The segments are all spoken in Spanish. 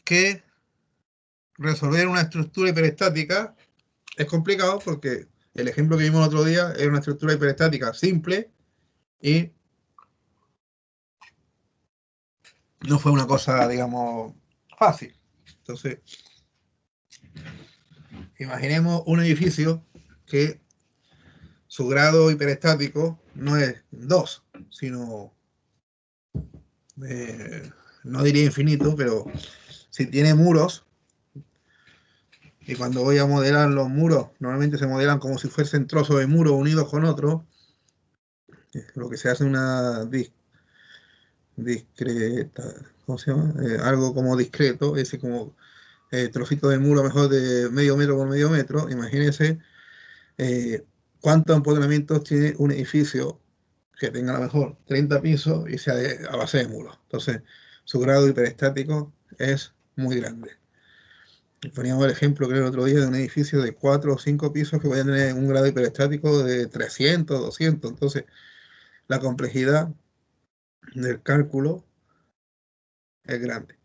que resolver una estructura hiperestática es complicado porque el ejemplo que vimos el otro día era una estructura hiperestática simple y no fue una cosa, digamos, fácil. Entonces, imaginemos un edificio que su grado hiperestático no es 2, sino, no diría infinito, pero si tiene muros, y cuando voy a modelar los muros, normalmente se modelan como si fuesen trozos de muro unidos con otros, lo que se hace una discreta, ¿cómo se llama? Algo como discreto, ese como trocito de muro mejor de medio metro por medio metro. Imagínense cuántos empotramientos tiene un edificio que tenga a lo mejor 30 pisos y sea a base de muros. Entonces, su grado hiperestático es muy grande. Poníamos el ejemplo, creo, el otro día de un edificio de 4 o 5 pisos que puede tener un grado hiperestático de 300, 200. Entonces, la complejidad del cálculo es grande.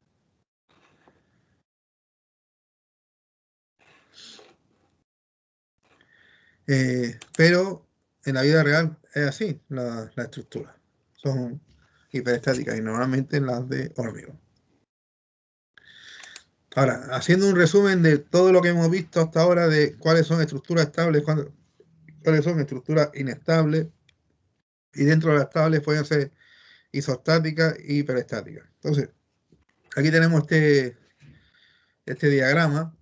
Pero en la vida real es así, la estructura. Son hiperestáticas y normalmente las de hormigón. Ahora, haciendo un resumen de todo lo que hemos visto hasta ahora de cuáles son estructuras estables, cuáles son estructuras inestables, y dentro de las estables pueden ser isostáticas y hiperestáticas. Entonces, aquí tenemos este diagrama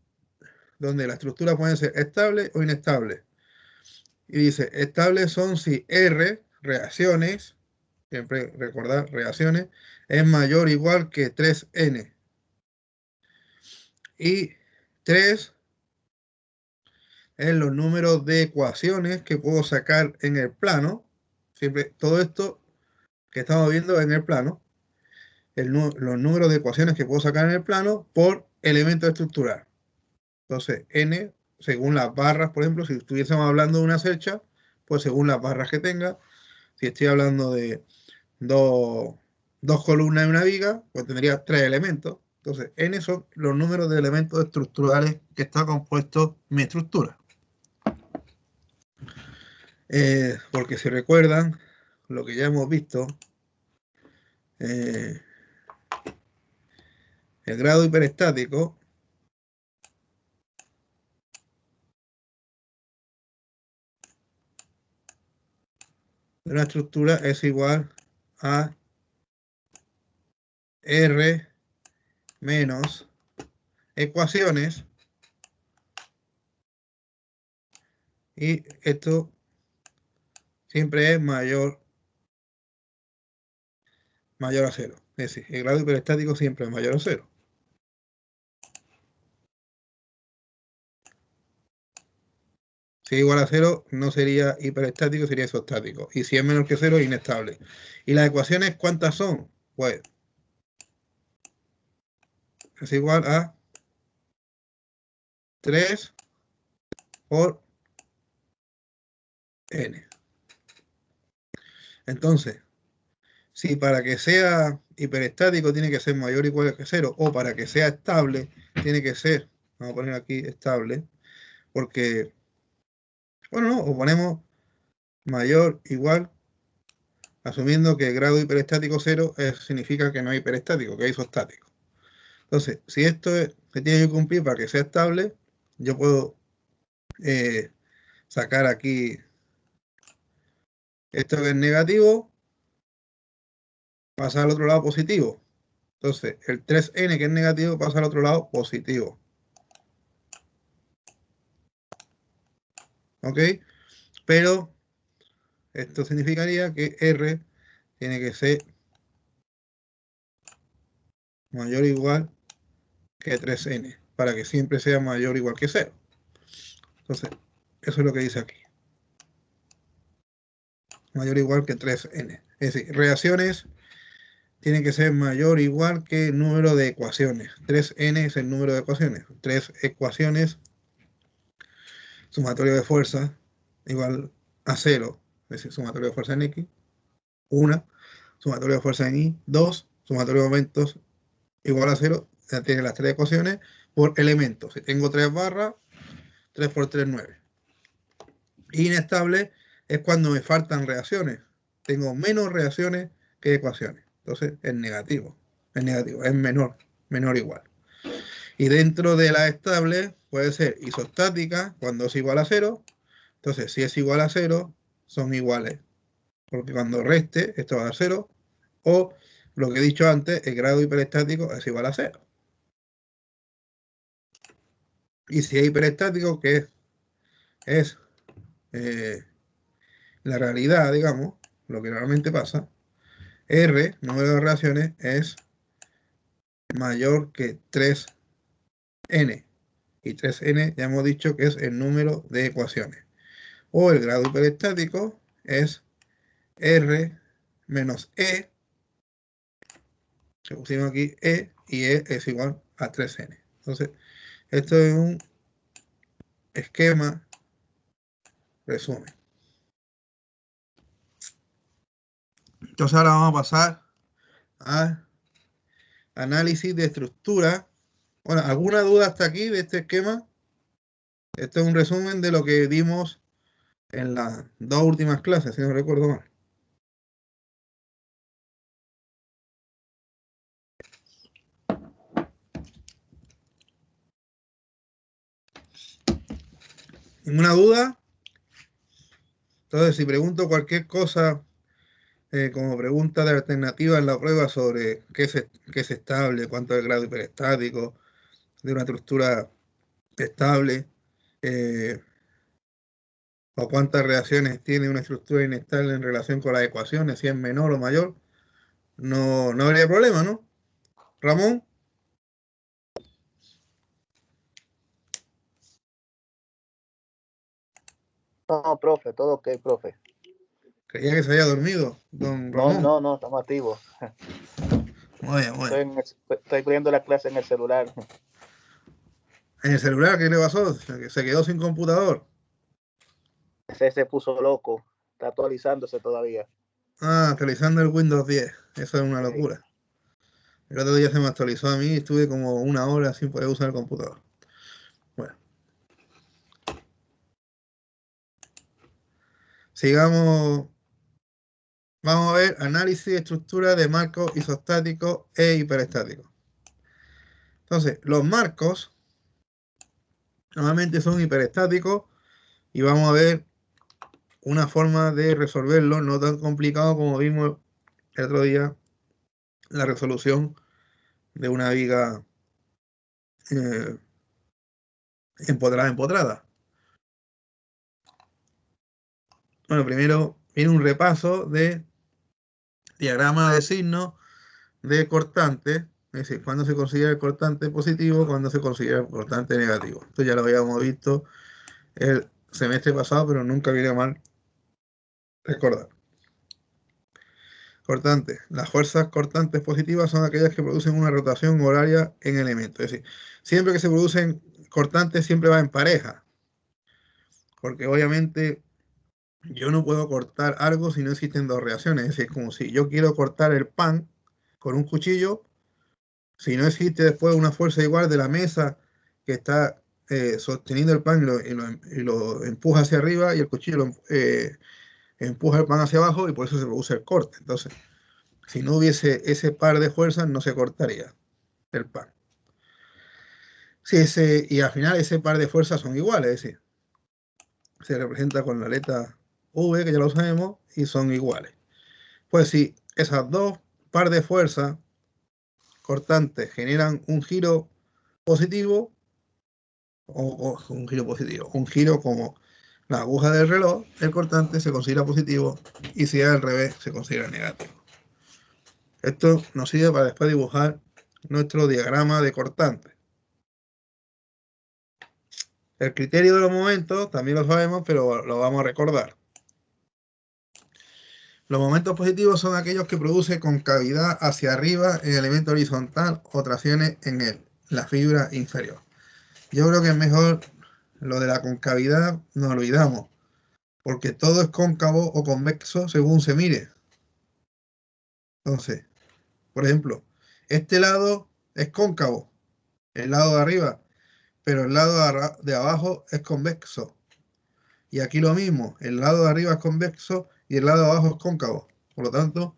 donde las estructuras pueden ser estables o inestables. Y dice, estables son si R, reacciones, siempre recordar reacciones, es mayor o igual que 3n. Y 3 es los números de ecuaciones que puedo sacar en el plano. Siempre todo esto que estamos viendo en el plano, los números de ecuaciones que puedo sacar en el plano por elemento estructural. Entonces, n, según las barras, por ejemplo, si estuviésemos hablando de una cercha, pues según las barras que tenga, si estoy hablando de dos columnas y una viga, pues tendría 3 elementos. Entonces, n son los números de elementos estructurales que está compuesto mi estructura. Porque si recuerdan lo que ya hemos visto, el grado hiperestático de una estructura es igual a R menos ecuaciones, y esto siempre es mayor a cero. Es decir, el grado hiperestático siempre es mayor a cero. Si es igual a cero, no sería hiperestático, sería isostático. Y si es menor que cero, inestable. ¿Y las ecuaciones cuántas son? Pues es igual a 3 por n. Entonces, si para que sea hiperestático tiene que ser mayor o igual que cero, o para que sea estable tiene que ser, vamos a poner aquí estable, porque, bueno, no, o ponemos mayor igual, asumiendo que el grado hiperestático 0 significa que no es hiperestático, que es isostático. Entonces, si esto se tiene que cumplir para que sea estable, yo puedo sacar aquí esto que es negativo, pasar al otro lado positivo. Entonces, el 3n que es negativo pasa al otro lado positivo. ¿Ok? Pero esto significaría que R tiene que ser mayor o igual que 3n, para que siempre sea mayor o igual que 0. Entonces, eso es lo que dice aquí. Mayor o igual que 3n. Es decir, reacciones tienen que ser mayor o igual que el número de ecuaciones. 3n es el número de ecuaciones. 3 ecuaciones, sumatorio de fuerza, igual a 0. Es decir, sumatorio de fuerza en X. 1, sumatorio de fuerza en Y. 2, sumatorio de momentos igual a 0. Es tiene las tres ecuaciones por elementos. Si tengo 3 barras, 3 por 3, 9. Inestable es cuando me faltan reacciones. Tengo menos reacciones que ecuaciones. Entonces es negativo. Es negativo, es menor o igual. Y dentro de la estable puede ser isostática cuando es igual a 0. Entonces, si es igual a 0, son iguales. Porque cuando reste, esto va a dar 0. O lo que he dicho antes, el grado hiperestático es igual a 0. Y si es hiperestático, que es la realidad, digamos, lo que normalmente pasa, R, número de reacciones, es mayor que 3n. Y 3n ya hemos dicho que es el número de ecuaciones. O el grado hiperestático es R menos E. Se pusimos aquí E y E es igual a 3n. Entonces, esto es un esquema resumen. Entonces ahora vamos a pasar a análisis de estructura. Bueno, ¿alguna duda hasta aquí de este esquema? Esto es un resumen de lo que dimos en las dos últimas clases, si no recuerdo mal. ¿Ninguna duda? Entonces, si pregunto cualquier cosa, como pregunta de alternativa en la prueba sobre qué es estable, cuánto es el grado hiperestático de una estructura estable, o cuántas reacciones tiene una estructura inestable en relación con las ecuaciones, si es menor o mayor, no habría problema, ¿no? Ramón, No, profe, todo ok, profe. creía que se había dormido, don No, Ramón. no, estamos activos. Muy bien, muy bien. Estoy viendo la clase en el celular. En el celular, ¿qué le pasó? Se quedó sin computador. Ese se puso loco. Está actualizándose todavía. Ah, actualizando el Windows 10. Eso es una Sí. locura. El otro día se me actualizó a mí y estuve como una hora sin poder usar el computador. Bueno. Sigamos. Vamos a ver análisis de estructura de marcos isostáticos e hiperestáticos. Entonces, los marcos normalmente son hiperestáticos y vamos a ver una forma de resolverlo no tan complicado como vimos el otro día la resolución de una viga empotrada. Bueno, primero viene un repaso de diagrama de signos de cortante, es decir, cuando se considera el cortante positivo, cuando se considera el cortante negativo. Esto ya lo habíamos visto el semestre pasado, pero nunca viene mal recordar. Cortante. Las fuerzas cortantes positivas son aquellas que producen una rotación horaria en elementos. Es decir, siempre que se producen cortantes, siempre va en pareja. Porque obviamente yo no puedo cortar algo si no existen dos reacciones. Es decir, como si yo quiero cortar el pan con un cuchillo, si no existe después una fuerza igual de la mesa que está sosteniendo el pan y lo empuja hacia arriba y el cuchillo empuja el pan hacia abajo y por eso se produce el corte. Entonces, si no hubiese ese par de fuerzas, no se cortaría el pan. Y al final ese par de fuerzas son iguales, es decir, se representa con la letra V, que ya lo sabemos, y son iguales. Pues si esas dos par de fuerzas cortantes generan un giro positivo, o un giro positivo, un giro como la aguja del reloj, el cortante se considera positivo y si es al revés se considera negativo. Esto nos sirve para después dibujar nuestro diagrama de cortante. El criterio de los momentos también lo sabemos, pero lo vamos a recordar. Los momentos positivos son aquellos que producen concavidad hacia arriba en el elemento horizontal o tracciones en la fibra inferior. Yo creo que es mejor lo de la concavidad, nos olvidamos, porque todo es cóncavo o convexo según se mire. Entonces, por ejemplo, este lado es cóncavo, el lado de arriba, pero el lado de abajo es convexo. Y aquí lo mismo, el lado de arriba es convexo y el lado de abajo es cóncavo. Por lo tanto,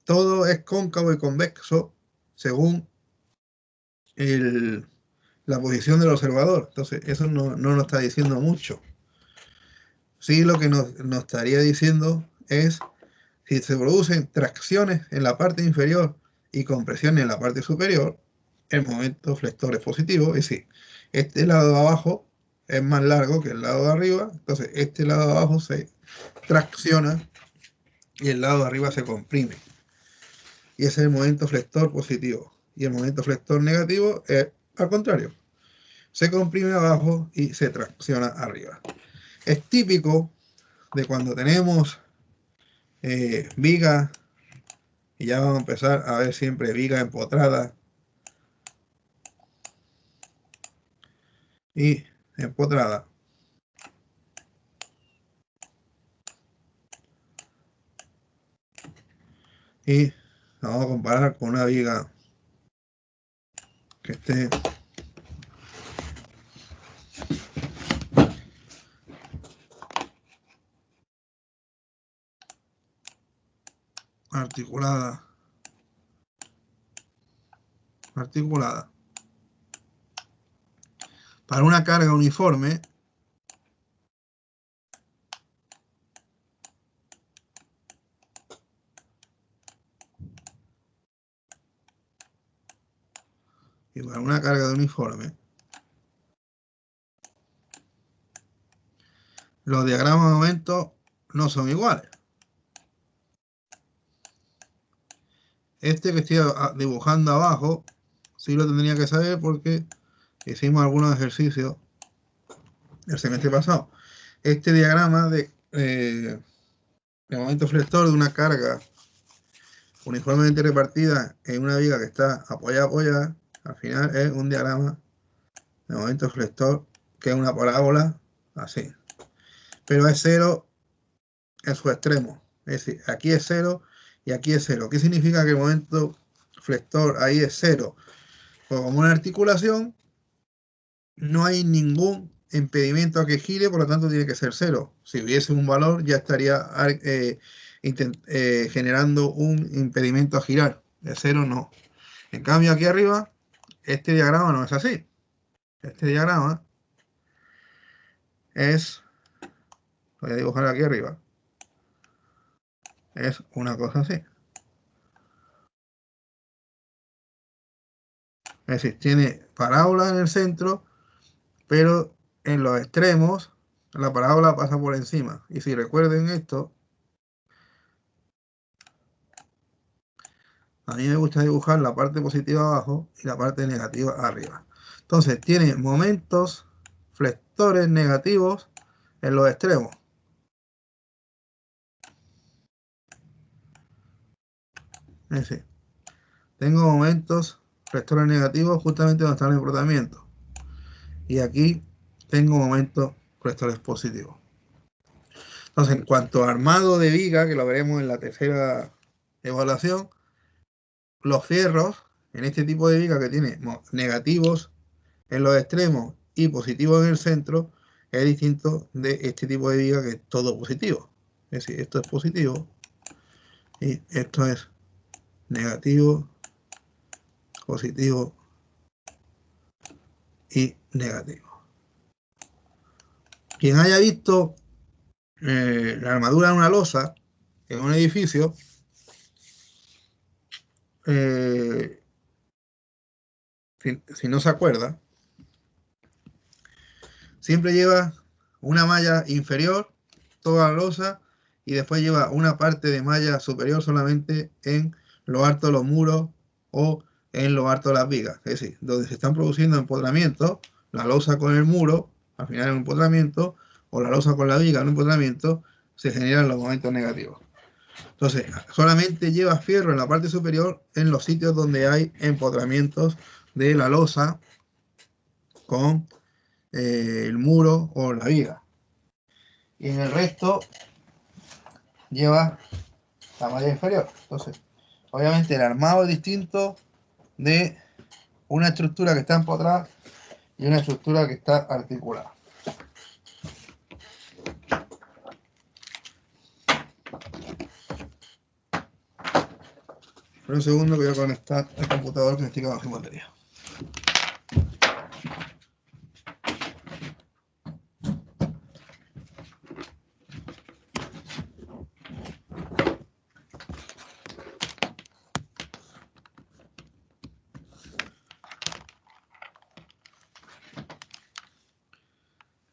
todo es cóncavo y convexo según la posición del observador. Entonces, eso no nos está diciendo mucho. Sí, lo que nos estaría diciendo es si se producen tracciones en la parte inferior y compresiones en la parte superior, el momento flector es positivo. Es decir, este lado de abajo es más largo que el lado de arriba, entonces este lado de abajo se tracciona y el lado de arriba se comprime. Y ese es el momento flector positivo. Y el momento flector negativo es al contrario. Se comprime abajo y se tracciona arriba. Es típico de cuando tenemos vigas, y ya vamos a empezar a ver siempre vigas empotradas y empotradas. Y vamos a comparar con una viga que esté articulada. Para una carga uniforme, y para una carga de uniforme, los diagramas de momento no son iguales. Este que estoy dibujando abajo, sí lo tendría que saber porque hicimos algunos ejercicios el semestre pasado. Este diagrama de momento flector de una carga uniformemente repartida en una viga que está apoyada, al final es un diagrama de momento flector que es una parábola así. Pero es cero en su extremo. Es decir, aquí es cero y aquí es cero. ¿Qué significa que el momento flector ahí es cero? Pues como una articulación, no hay ningún impedimento a que gire, por lo tanto tiene que ser cero. Si hubiese un valor, ya estaría generando un impedimento a girar. De cero no. En cambio, aquí arriba, este diagrama no es así. Este diagrama es, voy a dibujar aquí arriba, es una cosa así. Es decir, tiene parábola en el centro, pero en los extremos la parábola pasa por encima. Y si recuerden esto, a mí me gusta dibujar la parte positiva abajo y la parte negativa arriba. Entonces tiene momentos flectores negativos en los extremos. Es decir, tengo momentos flectores negativos justamente donde está el embrotamiento. Y aquí tengo momentos flectores positivos. Entonces, en cuanto a armado de viga, que lo veremos en la tercera evaluación, los fierros en este tipo de viga que tiene negativos en los extremos y positivos en el centro es distinto de este tipo de viga que es todo positivo. Es decir, esto es positivo y esto es negativo, positivo y negativo. Quien haya visto la armadura de una losa en un edificio, si no se acuerda, siempre lleva una malla inferior, toda la losa, y después lleva una parte de malla superior solamente en lo alto de los muros o en lo alto de las vigas. Es decir, donde se están produciendo empotramientos, la losa con el muro, al final es un empotramiento, o la losa con la viga en un empotramiento, se generan los momentos negativos. Entonces, solamente lleva fierro en la parte superior en los sitios donde hay empotramientos de la losa con el muro o la viga. Y en el resto lleva la malla inferior. Entonces, obviamente el armado es distinto de una estructura que está empotrada y una estructura que está articulada. Por un segundo que voy a conectar el computador que me estoy quedando sin batería.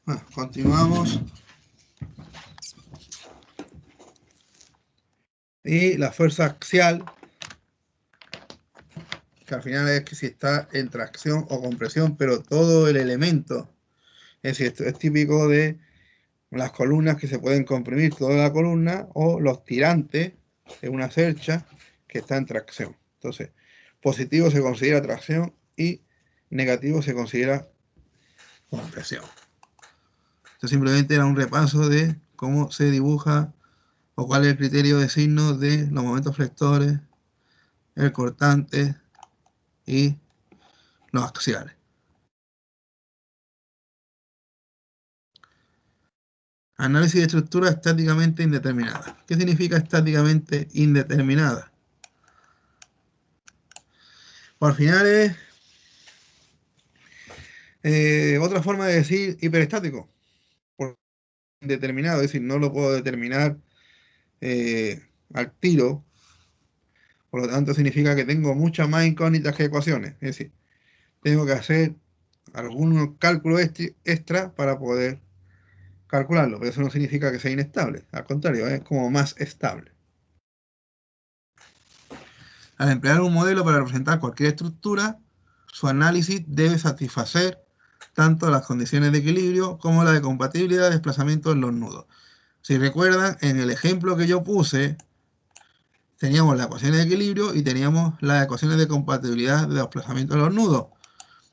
Bueno, continuamos. Y la fuerza axial, que al final es que si está en tracción o compresión, pero todo el elemento, es decir, esto es típico de las columnas que se pueden comprimir toda la columna o los tirantes de una cercha que está en tracción. Entonces, positivo se considera tracción y negativo se considera compresión. Esto simplemente era un repaso de cómo se dibuja o cuál es el criterio de signo de los momentos flectores, el cortante y los axiales. Análisis de estructura estáticamente indeterminada. ¿Qué significa estáticamente indeterminada? Por final es otra forma de decir hiperestático. Por indeterminado, es decir, no lo puedo determinar al tiro. Por lo tanto, significa que tengo muchas más incógnitas que ecuaciones. Es decir, tengo que hacer algunos cálculos extra para poder calcularlo, pero eso no significa que sea inestable, al contrario, es como más estable. Al emplear un modelo para representar cualquier estructura, su análisis debe satisfacer tanto las condiciones de equilibrio como la de compatibilidad de desplazamiento en los nudos. Si recuerdan, en el ejemplo que yo puse, teníamos las ecuaciones de equilibrio y teníamos las ecuaciones de compatibilidad de desplazamiento en los nudos.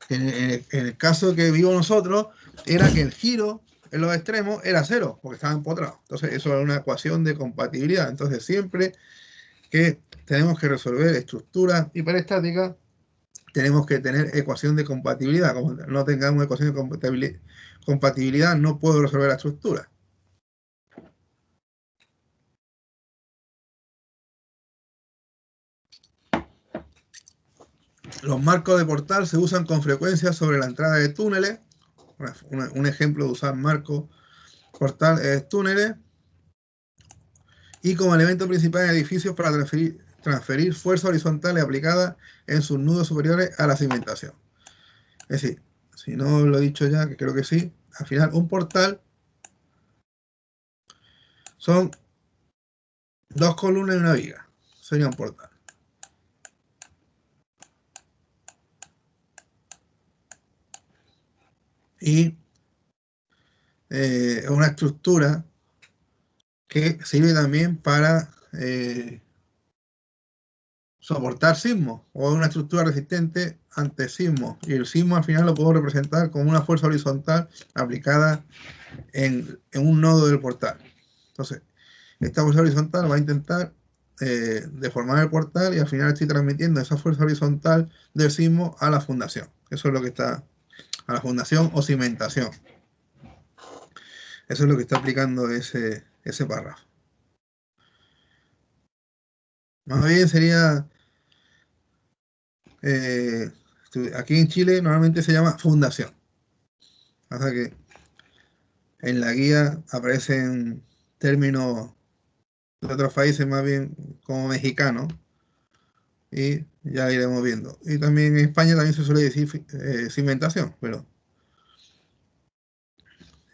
En el caso que vimos nosotros, era que el giro en los extremos era 0, porque estaban empotrados. Entonces, eso era una ecuación de compatibilidad. Entonces, siempre que tenemos que resolver estructuras hiperestáticas, tenemos que tener ecuación de compatibilidad. Como no tengamos ecuación de compatibilidad, no puedo resolver la estructura. Los marcos de portal se usan con frecuencia sobre la entrada de túneles. Un ejemplo de usar marcos portal es túneles. Y como elemento principal en edificios para transferir fuerza horizontal aplicada en sus nudos superiores a la cimentación. Es decir, si no lo he dicho ya, que creo que sí, al final un portal son dos columnas y una viga. Sería un portal. Y es una estructura que sirve también para soportar sismos, o una estructura resistente ante sismos. Y el sismo al final lo puedo representar como una fuerza horizontal aplicada en un nodo del portal. Entonces, esta fuerza horizontal va a intentar deformar el portal y al final estoy transmitiendo esa fuerza horizontal del sismo a la fundación. Eso es lo que está, a la fundación o cimentación. Eso es lo que está aplicando ese párrafo. Más bien sería, aquí en Chile normalmente se llama fundación. Hasta que en la guía aparecen términos de otros países más bien como mexicanos. Y ya iremos viendo. Y también en España también se suele decir cimentación, pero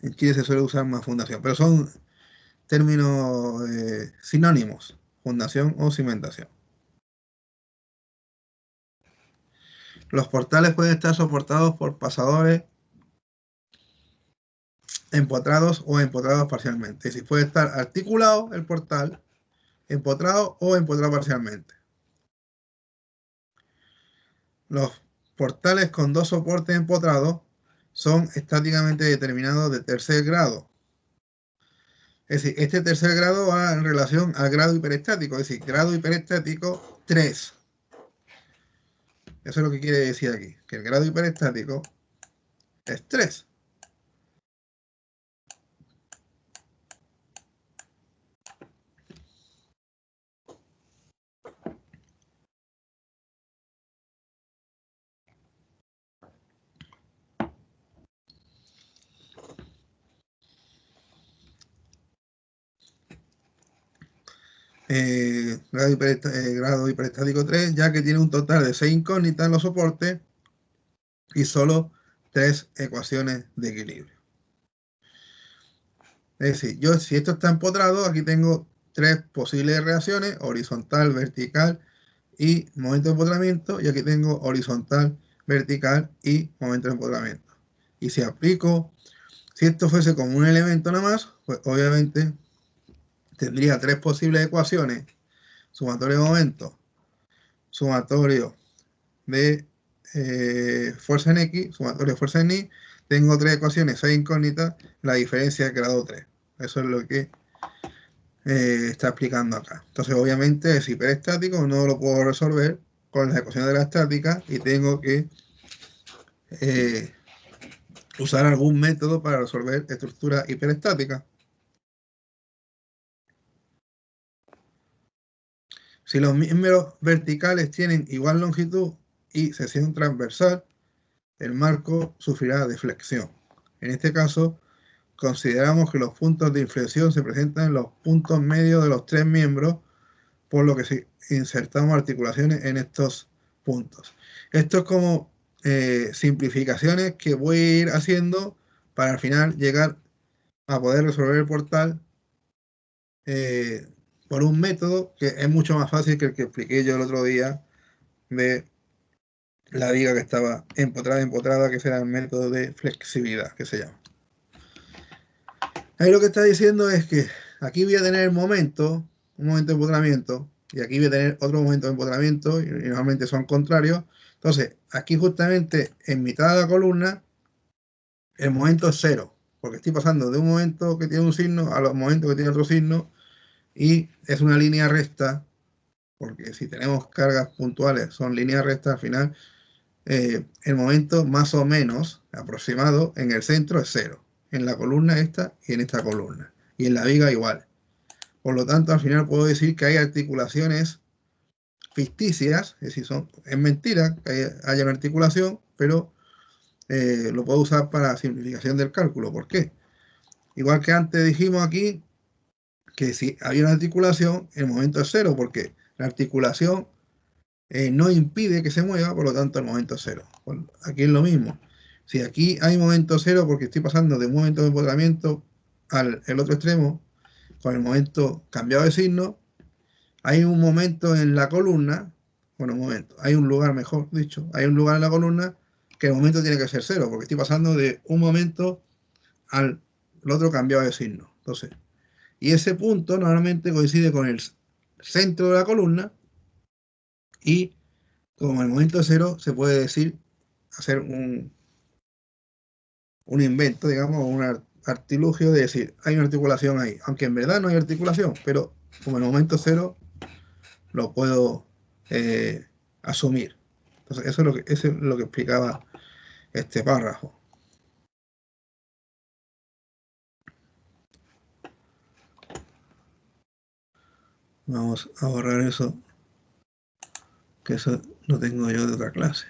en Chile se suele usar más fundación. Pero son términos sinónimos, fundación o cimentación. Los portales pueden estar soportados por pasadores empotrados o empotrados parcialmente. Es decir, puede estar articulado el portal, empotrado o empotrado parcialmente. Los portales con dos soportes empotrados son estáticamente determinados de tercer grado. Es decir, este tercer grado va en relación al grado hiperestático, es decir, grado hiperestático 3. Eso es lo que quiere decir aquí, que el grado hiperestático es 3. Grado hiperestático 3, ya que tiene un total de 6 incógnitas en los soportes y solo 3 ecuaciones de equilibrio. Es decir, yo si esto está empotrado, aquí tengo 3 posibles reacciones, horizontal, vertical y momento de empotramiento, y aquí tengo horizontal, vertical y momento de empotramiento. Y si aplico, si esto fuese como un elemento nada más, pues obviamente tendría 3 posibles ecuaciones, sumatorio de momento, sumatorio de fuerza en X, sumatorio de fuerza en Y, tengo 3 ecuaciones, 6 incógnitas, la diferencia es grado 3. Eso es lo que está explicando acá. Entonces, obviamente, es hiperestático, no lo puedo resolver con las ecuaciones de la estática y tengo que usar algún método para resolver estructura hiperestática. Si los miembros verticales tienen igual longitud y sección transversal, el marco sufrirá deflexión. En este caso, consideramos que los puntos de inflexión se presentan en los puntos medios de los 3 miembros, por lo que si insertamos articulaciones en estos puntos. Esto es como simplificaciones que voy a ir haciendo para al final llegar a poder resolver el portal por un método que es mucho más fácil que el que expliqué yo el otro día de la viga que estaba empotrada, que será el método de flexibilidad, que se llama. Ahí lo que está diciendo es que aquí voy a tener un momento de empotramiento, y aquí voy a tener otro momento de empotramiento, y normalmente son contrarios. Entonces, aquí justamente en mitad de la columna, el momento es 0, porque estoy pasando de un momento que tiene un signo a los momentos que tiene otro signo, y es una línea recta, porque si tenemos cargas puntuales, son líneas rectas al final. El momento más o menos aproximado en el centro es 0, en la columna esta y en esta columna, y en la viga igual. Por lo tanto, al final puedo decir que hay articulaciones ficticias, es decir, es mentira que haya una articulación, pero lo puedo usar para simplificación del cálculo. ¿Por qué? Igual que antes dijimos aquí que si había una articulación, el momento es 0, porque la articulación no impide que se mueva, por lo tanto el momento es 0. Bueno, aquí es lo mismo. Si aquí hay momento 0 porque estoy pasando de un momento de empotramiento al el otro extremo, con el momento cambiado de signo, hay un momento en la columna, bueno, un momento, hay un lugar, mejor dicho, hay un lugar en la columna que el momento tiene que ser 0, porque estoy pasando de un momento al otro cambiado de signo. Entonces, y ese punto normalmente coincide con el centro de la columna, y como el momento 0 se puede decir, hacer un invento, digamos, un artilugio de decir, hay una articulación ahí, aunque en verdad no hay articulación, pero como el momento 0 lo puedo asumir. Entonces, eso es lo que explicaba este párrafo. Vamos a borrar eso, que eso lo tengo yo de otra clase.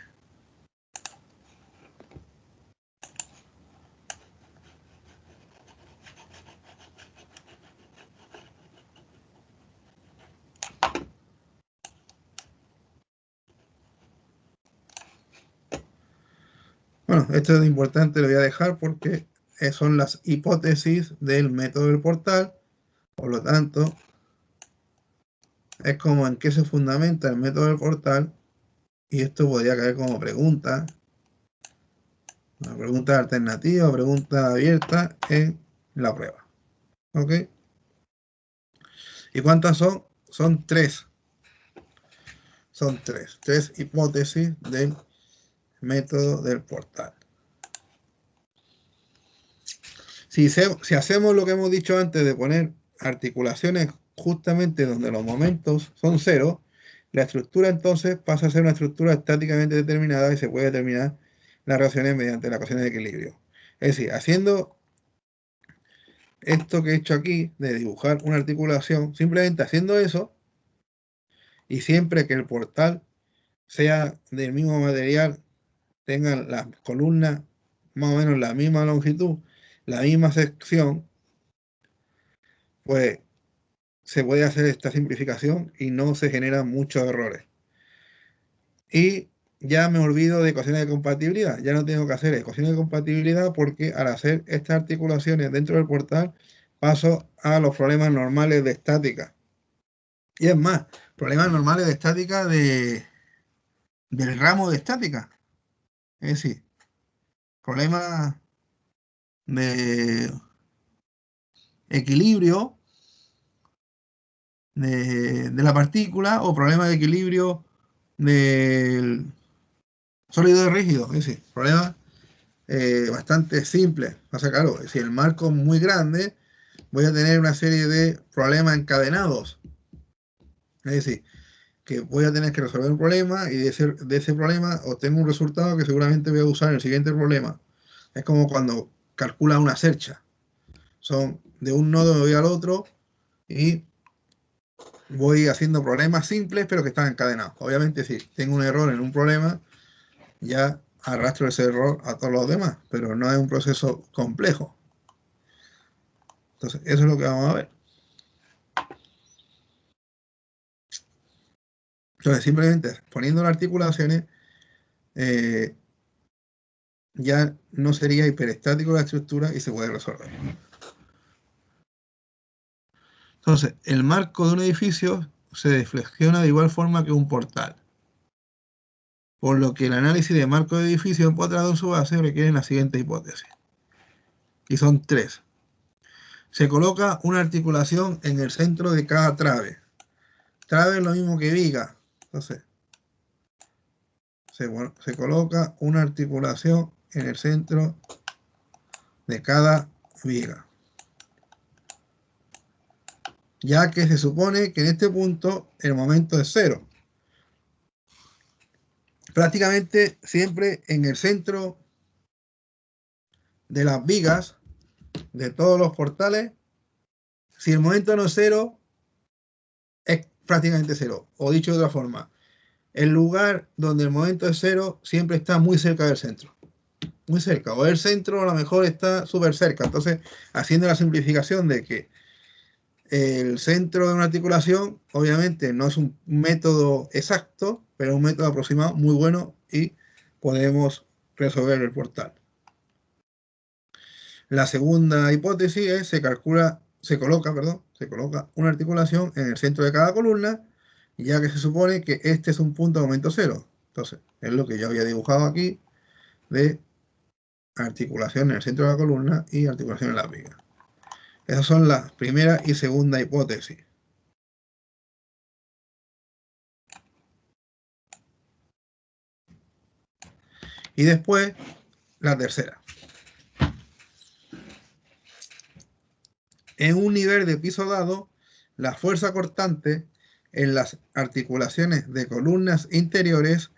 Bueno, esto es importante, lo voy a dejar porque son las hipótesis del método del portal. Por lo tanto, es como en qué se fundamenta el método del portal, y esto podría caer como pregunta, una pregunta alternativa, pregunta abierta en la prueba. ¿Ok? ¿Y cuántas son? Son 3. Son 3. 3 hipótesis del método del portal. Si hacemos lo que hemos dicho antes de poner articulaciones justamente donde los momentos son 0, la estructura entonces pasa a ser una estructura estáticamente determinada y se puede determinar las reacciones mediante las ecuaciones de equilibrio. Es decir, haciendo esto que he hecho aquí, de dibujar una articulación, simplemente haciendo eso, y siempre que el portal sea del mismo material, tengan las columnas más o menos la misma longitud, la misma sección, pues se puede hacer esta simplificación y no se generan muchos errores. Y ya me olvido de ecuaciones de compatibilidad. Ya no tengo que hacer ecuaciones de compatibilidad porque al hacer estas articulaciones dentro del portal paso a los problemas normales de estática. Y es más, problemas normales de estática del ramo de estática. Es decir, problemas de equilibrio de la partícula o problemas de equilibrio del sólido y rígido. Es decir, problemas bastante simples. Pasa claro, si el marco es muy grande, voy a tener una serie de problemas encadenados. Es decir, que voy a tener que resolver un problema y de ese problema obtengo un resultado que seguramente voy a usar en el siguiente problema. Es como cuando calcula una cercha. Son de un nodo me voy al otro y voy haciendo problemas simples pero que están encadenados. Obviamente si tengo un error en un problema, ya arrastro ese error a todos los demás, pero no es un proceso complejo. Entonces, eso es lo que vamos a ver. Entonces, simplemente poniendo las articulaciones, ya no sería hiperestático la estructura y se puede resolver. Entonces, el marco de un edificio se deflexiona de igual forma que un portal. Por lo que el análisis de marco de edificio empotrado en su base requiere la siguiente hipótesis. Y son tres. Se coloca una articulación en el centro de cada trave. Trave es lo mismo que viga. Entonces, se coloca una articulación en el centro de cada viga. Ya que se supone que en este punto el momento es cero. Prácticamente siempre en el centro de las vigas de todos los portales, si el momento no es cero, es prácticamente cero. O dicho de otra forma, el lugar donde el momento es cero siempre está muy cerca del centro. Muy cerca. O el centro a lo mejor está súper cerca. Entonces, haciendo la simplificación de que el centro de una articulación, obviamente, no es un método exacto, pero es un método aproximado muy bueno y podemos resolver el portal. La segunda hipótesis es se coloca una articulación en el centro de cada columna, ya que se supone que este es un punto de momento cero. Entonces, es lo que yo había dibujado aquí de articulación en el centro de la columna y articulación en la viga. Esas son las primera y segunda hipótesis. Y después, la tercera. En un nivel de piso dado, la fuerza cortante en las articulaciones de columnas interiores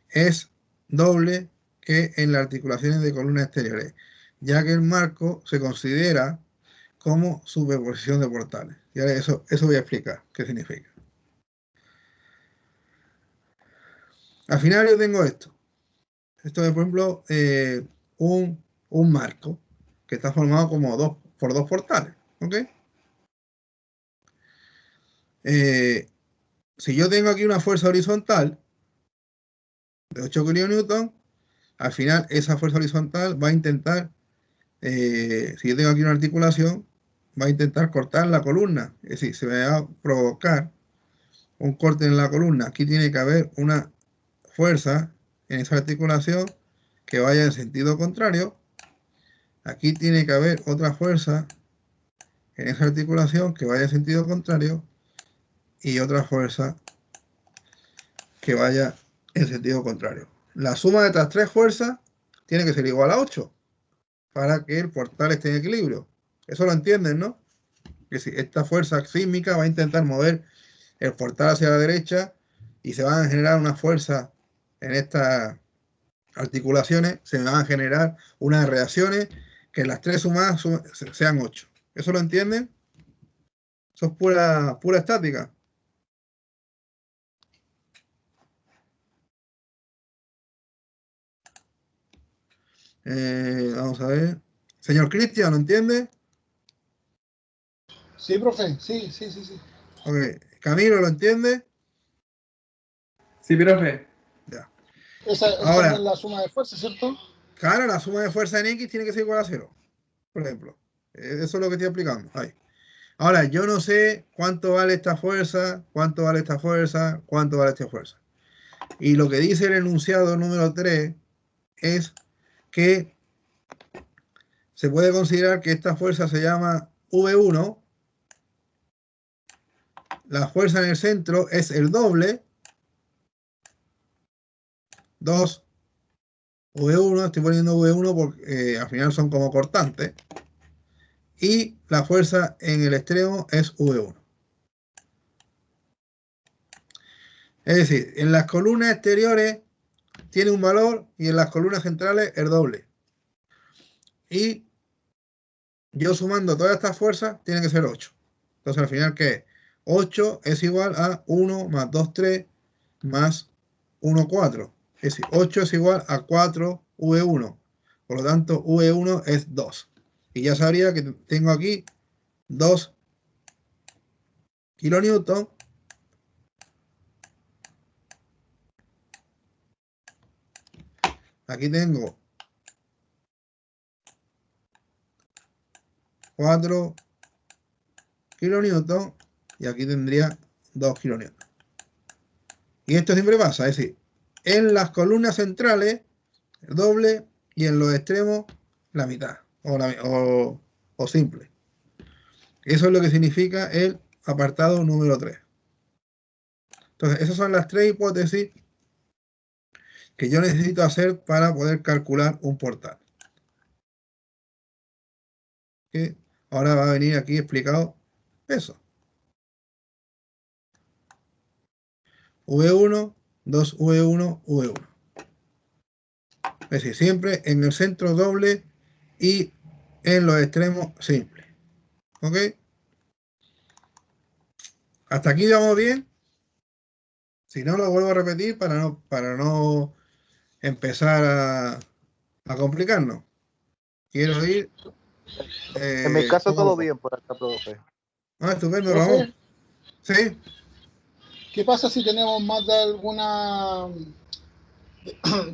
es doble que en las articulaciones de columnas exteriores, ya que el marco se considera como superposición de portales. Y ahora eso voy a explicar qué significa. Al final yo tengo esto. Esto es, por ejemplo, un marco que está formado como por dos portales. ¿Ok? Si yo tengo aquí una fuerza horizontal de 8 kN, al final esa fuerza horizontal va a intentar, si yo tengo aquí una articulación, va a intentar cortar la columna. Es decir, se va a provocar un corte en la columna. Aquí tiene que haber una fuerza en esa articulación que vaya en sentido contrario. Aquí tiene que haber otra fuerza en esa articulación que vaya en sentido contrario y otra fuerza que vaya en sentido contrario. La suma de estas tres fuerzas tiene que ser igual a 8 para que el portal esté en equilibrio. Eso lo entienden, ¿no? Que si esta fuerza sísmica va a intentar mover el portal hacia la derecha y se van a generar una fuerza en estas articulaciones, se van a generar unas reacciones que las tres sumadas sean 8. ¿Eso lo entienden? Eso es pura estática. Vamos a ver. Señor Cristian, ¿lo entiende? Sí, profe. Sí. Ok. Camilo, ¿lo entiende? Sí, profe. Ya. Esa Ahora, no es la suma de fuerza, ¿cierto? claro, la suma de fuerza en X tiene que ser igual a 0. Por ejemplo. Eso es lo que estoy explicando. Ahí. Ahora, yo no sé cuánto vale esta fuerza, cuánto vale esta fuerza, cuánto vale esta fuerza. Y lo que dice el enunciado número 3 es que se puede considerar que esta fuerza se llama V1. La fuerza en el centro es el doble. 2 V1, estoy poniendo V1 porque al final son como cortantes. Y la fuerza en el extremo es V1. Es decir, en las columnas exteriores tiene un valor y en las columnas centrales el doble. Y yo sumando todas estas fuerzas tiene que ser 8. Entonces al final, ¿qué es? 8 es igual a 1 más 2, 3 más 1, 4. Es decir, 8 es igual a 4 V1. Por lo tanto, V1 es 2. Y ya sabría que tengo aquí 2 kilonewton. Aquí tengo 4 kilonewton y aquí tendría 2 kilonewton. Y esto siempre pasa, es decir, en las columnas centrales el doble y en los extremos la mitad o simple. Eso es lo que significa el apartado número 3. Entonces, esas son las tres hipótesis que yo necesito hacer para poder calcular un portal. ¿Okay? Ahora va a venir aquí explicado eso. V1, 2V1, V1. Es decir, siempre en el centro doble y en los extremos simple. ¿Ok? ¿Hasta aquí vamos bien? Si no, lo vuelvo a repetir para no empezar a complicarnos. Quiero ir. En mi caso todo poco. bien por acá, profe. Ah, estupendo, Profe, Ramón. Sí. ¿qué pasa si tenemos más de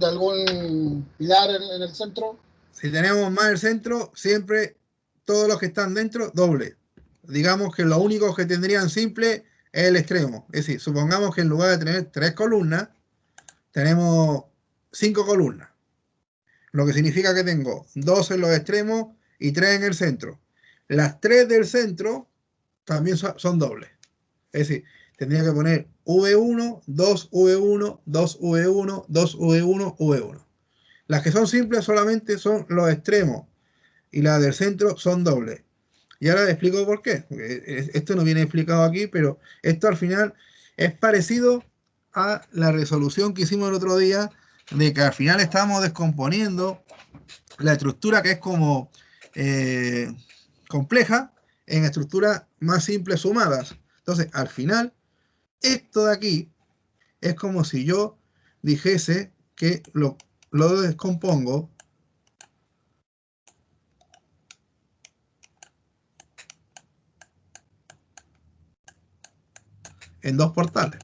algún pilar en el centro? Si tenemos más el centro, siempre todos los que están dentro, doble. Digamos que los únicos que tendrían simple es el extremo. Es decir, supongamos que en lugar de tener 3 columnas, tenemos 5 columnas. Lo que significa que tengo 2 en los extremos y 3 en el centro. Las 3 del centro también son dobles. Es decir, tendría que poner V1, 2V1, 2V1, 2V1, V1. Las que son simples solamente son los extremos y las del centro son dobles. Y ahora les explico por qué. Porque esto no viene explicado aquí, pero esto al final es parecido a la resolución que hicimos el otro día de que al final estamos descomponiendo la estructura que es como compleja en estructuras más simples sumadas. Entonces, al final, esto de aquí es como si yo dijese que lo descompongo en dos portales.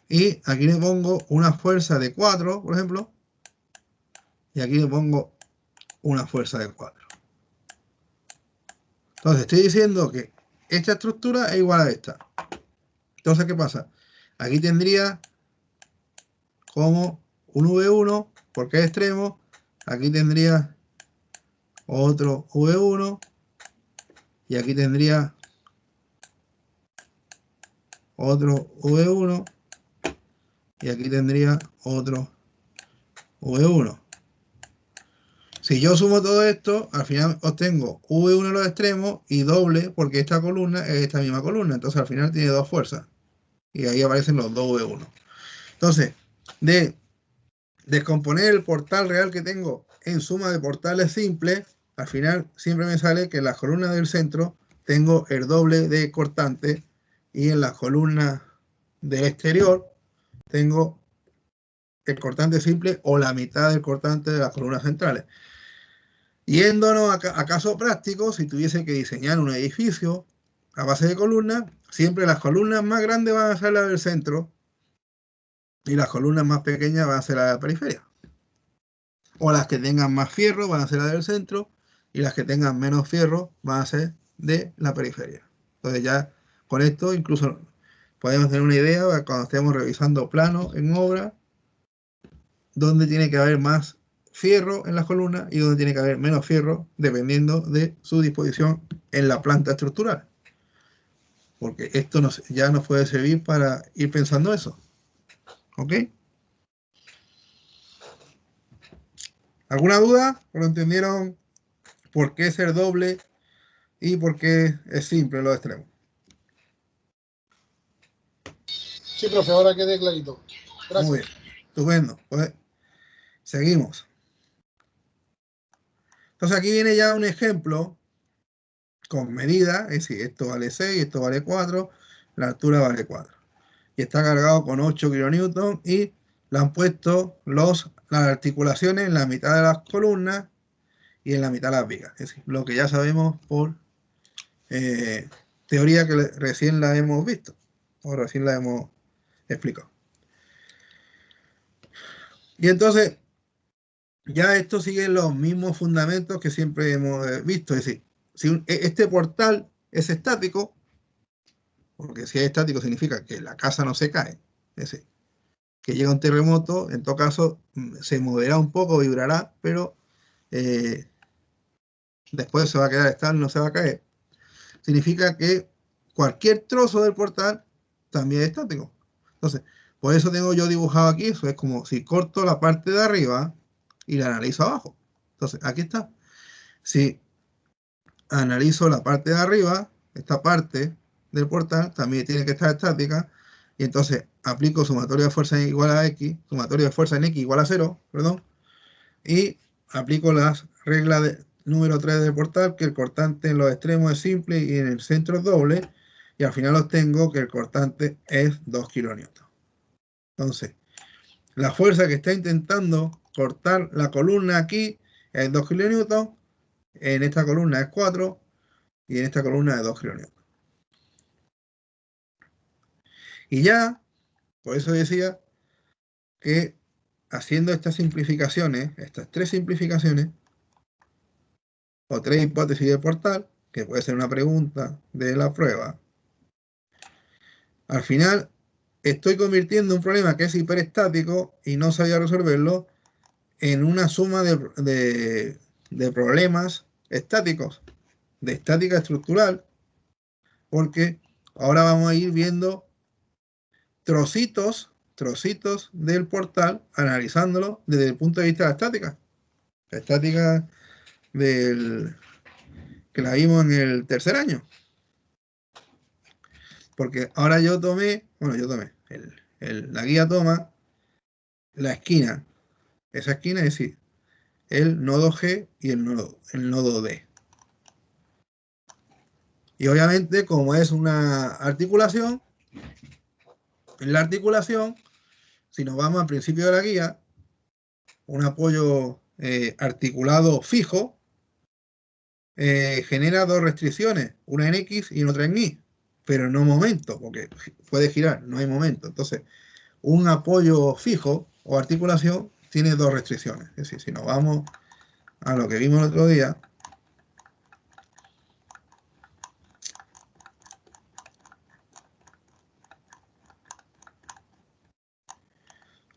Y aquí le pongo una fuerza de 4, por ejemplo. Y aquí le pongo una fuerza de 4. Entonces estoy diciendo que esta estructura es igual a esta. Entonces, ¿qué pasa? Aquí tendría como un V1, porque es extremo. Aquí tendría otro V1. Y aquí tendría otro V1. Y aquí tendría otro V1. Si yo sumo todo esto, al final obtengo V1 en los extremos y doble, porque esta columna es esta misma columna. Entonces al final tiene dos fuerzas. Y ahí aparecen los dos V1. Entonces, de descomponer el portal real que tengo en suma de portales simples, al final siempre me sale que en las columnas del centro tengo el doble de cortante y en las columnas del exterior tengo el cortante simple o la mitad del cortante de las columnas centrales. Yéndonos a caso práctico, si tuviese que diseñar un edificio a base de columnas, siempre las columnas más grandes van a ser las del centro y las columnas más pequeñas van a ser las de la periferia. O las que tengan más fierro van a ser las del centro y las que tengan menos fierro van a ser de la periferia. Entonces ya con esto incluso podemos tener una idea cuando estemos revisando planos en obra, dónde tiene que haber más fierro en las columnas y dónde tiene que haber menos fierro dependiendo de su disposición en la planta estructural. Porque esto ya nos puede servir para ir pensando eso. ¿Ok? ¿Alguna duda? ¿Lo entendieron? ¿Por qué ser doble y por qué es simple los extremos? Sí, profe, ahora quedé clarito. Gracias. Muy bien, estupendo. Pues seguimos. Entonces aquí viene ya un ejemplo con medida, es decir, esto vale 6, esto vale 4, la altura vale 4. Y está cargado con 8 kN y le han puesto las articulaciones en la mitad de las columnas y en la mitad de las vigas. Es decir, lo que ya sabemos por teoría que recién la hemos visto o recién la hemos explicado. Y entonces, ya esto sigue los mismos fundamentos que siempre hemos visto. Es decir, si este portal es estático, porque si es estático significa que la casa no se cae, es decir, que llega un terremoto, en todo caso se moverá un poco, vibrará, pero después se va a quedar estable, no se va a caer. Significa que cualquier trozo del portal también es estático. Entonces, por eso tengo yo dibujado aquí, eso es como si corto la parte de arriba y la analizo abajo. Entonces, aquí está. Si analizo la parte de arriba, esta parte del portal también tiene que estar estática, y entonces aplico sumatorio de fuerza igual a X, sumatorio de fuerza en X igual a 0, perdón, y aplico las reglas de número 3 del portal, que el cortante en los extremos es simple y en el centro es doble, y al final obtengo que el cortante es 2 kN. Entonces, la fuerza que está intentando cortar la columna aquí es 2 kN, en esta columna es 4 y en esta columna es 2 kN. Y ya, por eso decía que haciendo estas simplificaciones, estas tres simplificaciones, o tres hipótesis de portal, que puede ser una pregunta de la prueba, al final estoy convirtiendo un problema que es hiperestático y no sabía resolverlo en una suma de problemas estáticos, de estática estructural, porque ahora vamos a ir viendo trocitos del portal, analizándolo desde el punto de vista de la estática. La estática que la vimos en el tercer año. Porque ahora yo tomé, la guía toma la esquina. Esa esquina es decir, el nodo G y el nodo D. Y obviamente, como es una articulación, en la articulación, si nos vamos al principio de la guía, un apoyo articulado fijo genera dos restricciones, una en X y otra en Y, pero no momento, porque puede girar, no hay momento. Entonces, un apoyo fijo o articulación tiene dos restricciones. Es decir, si nos vamos a lo que vimos el otro día,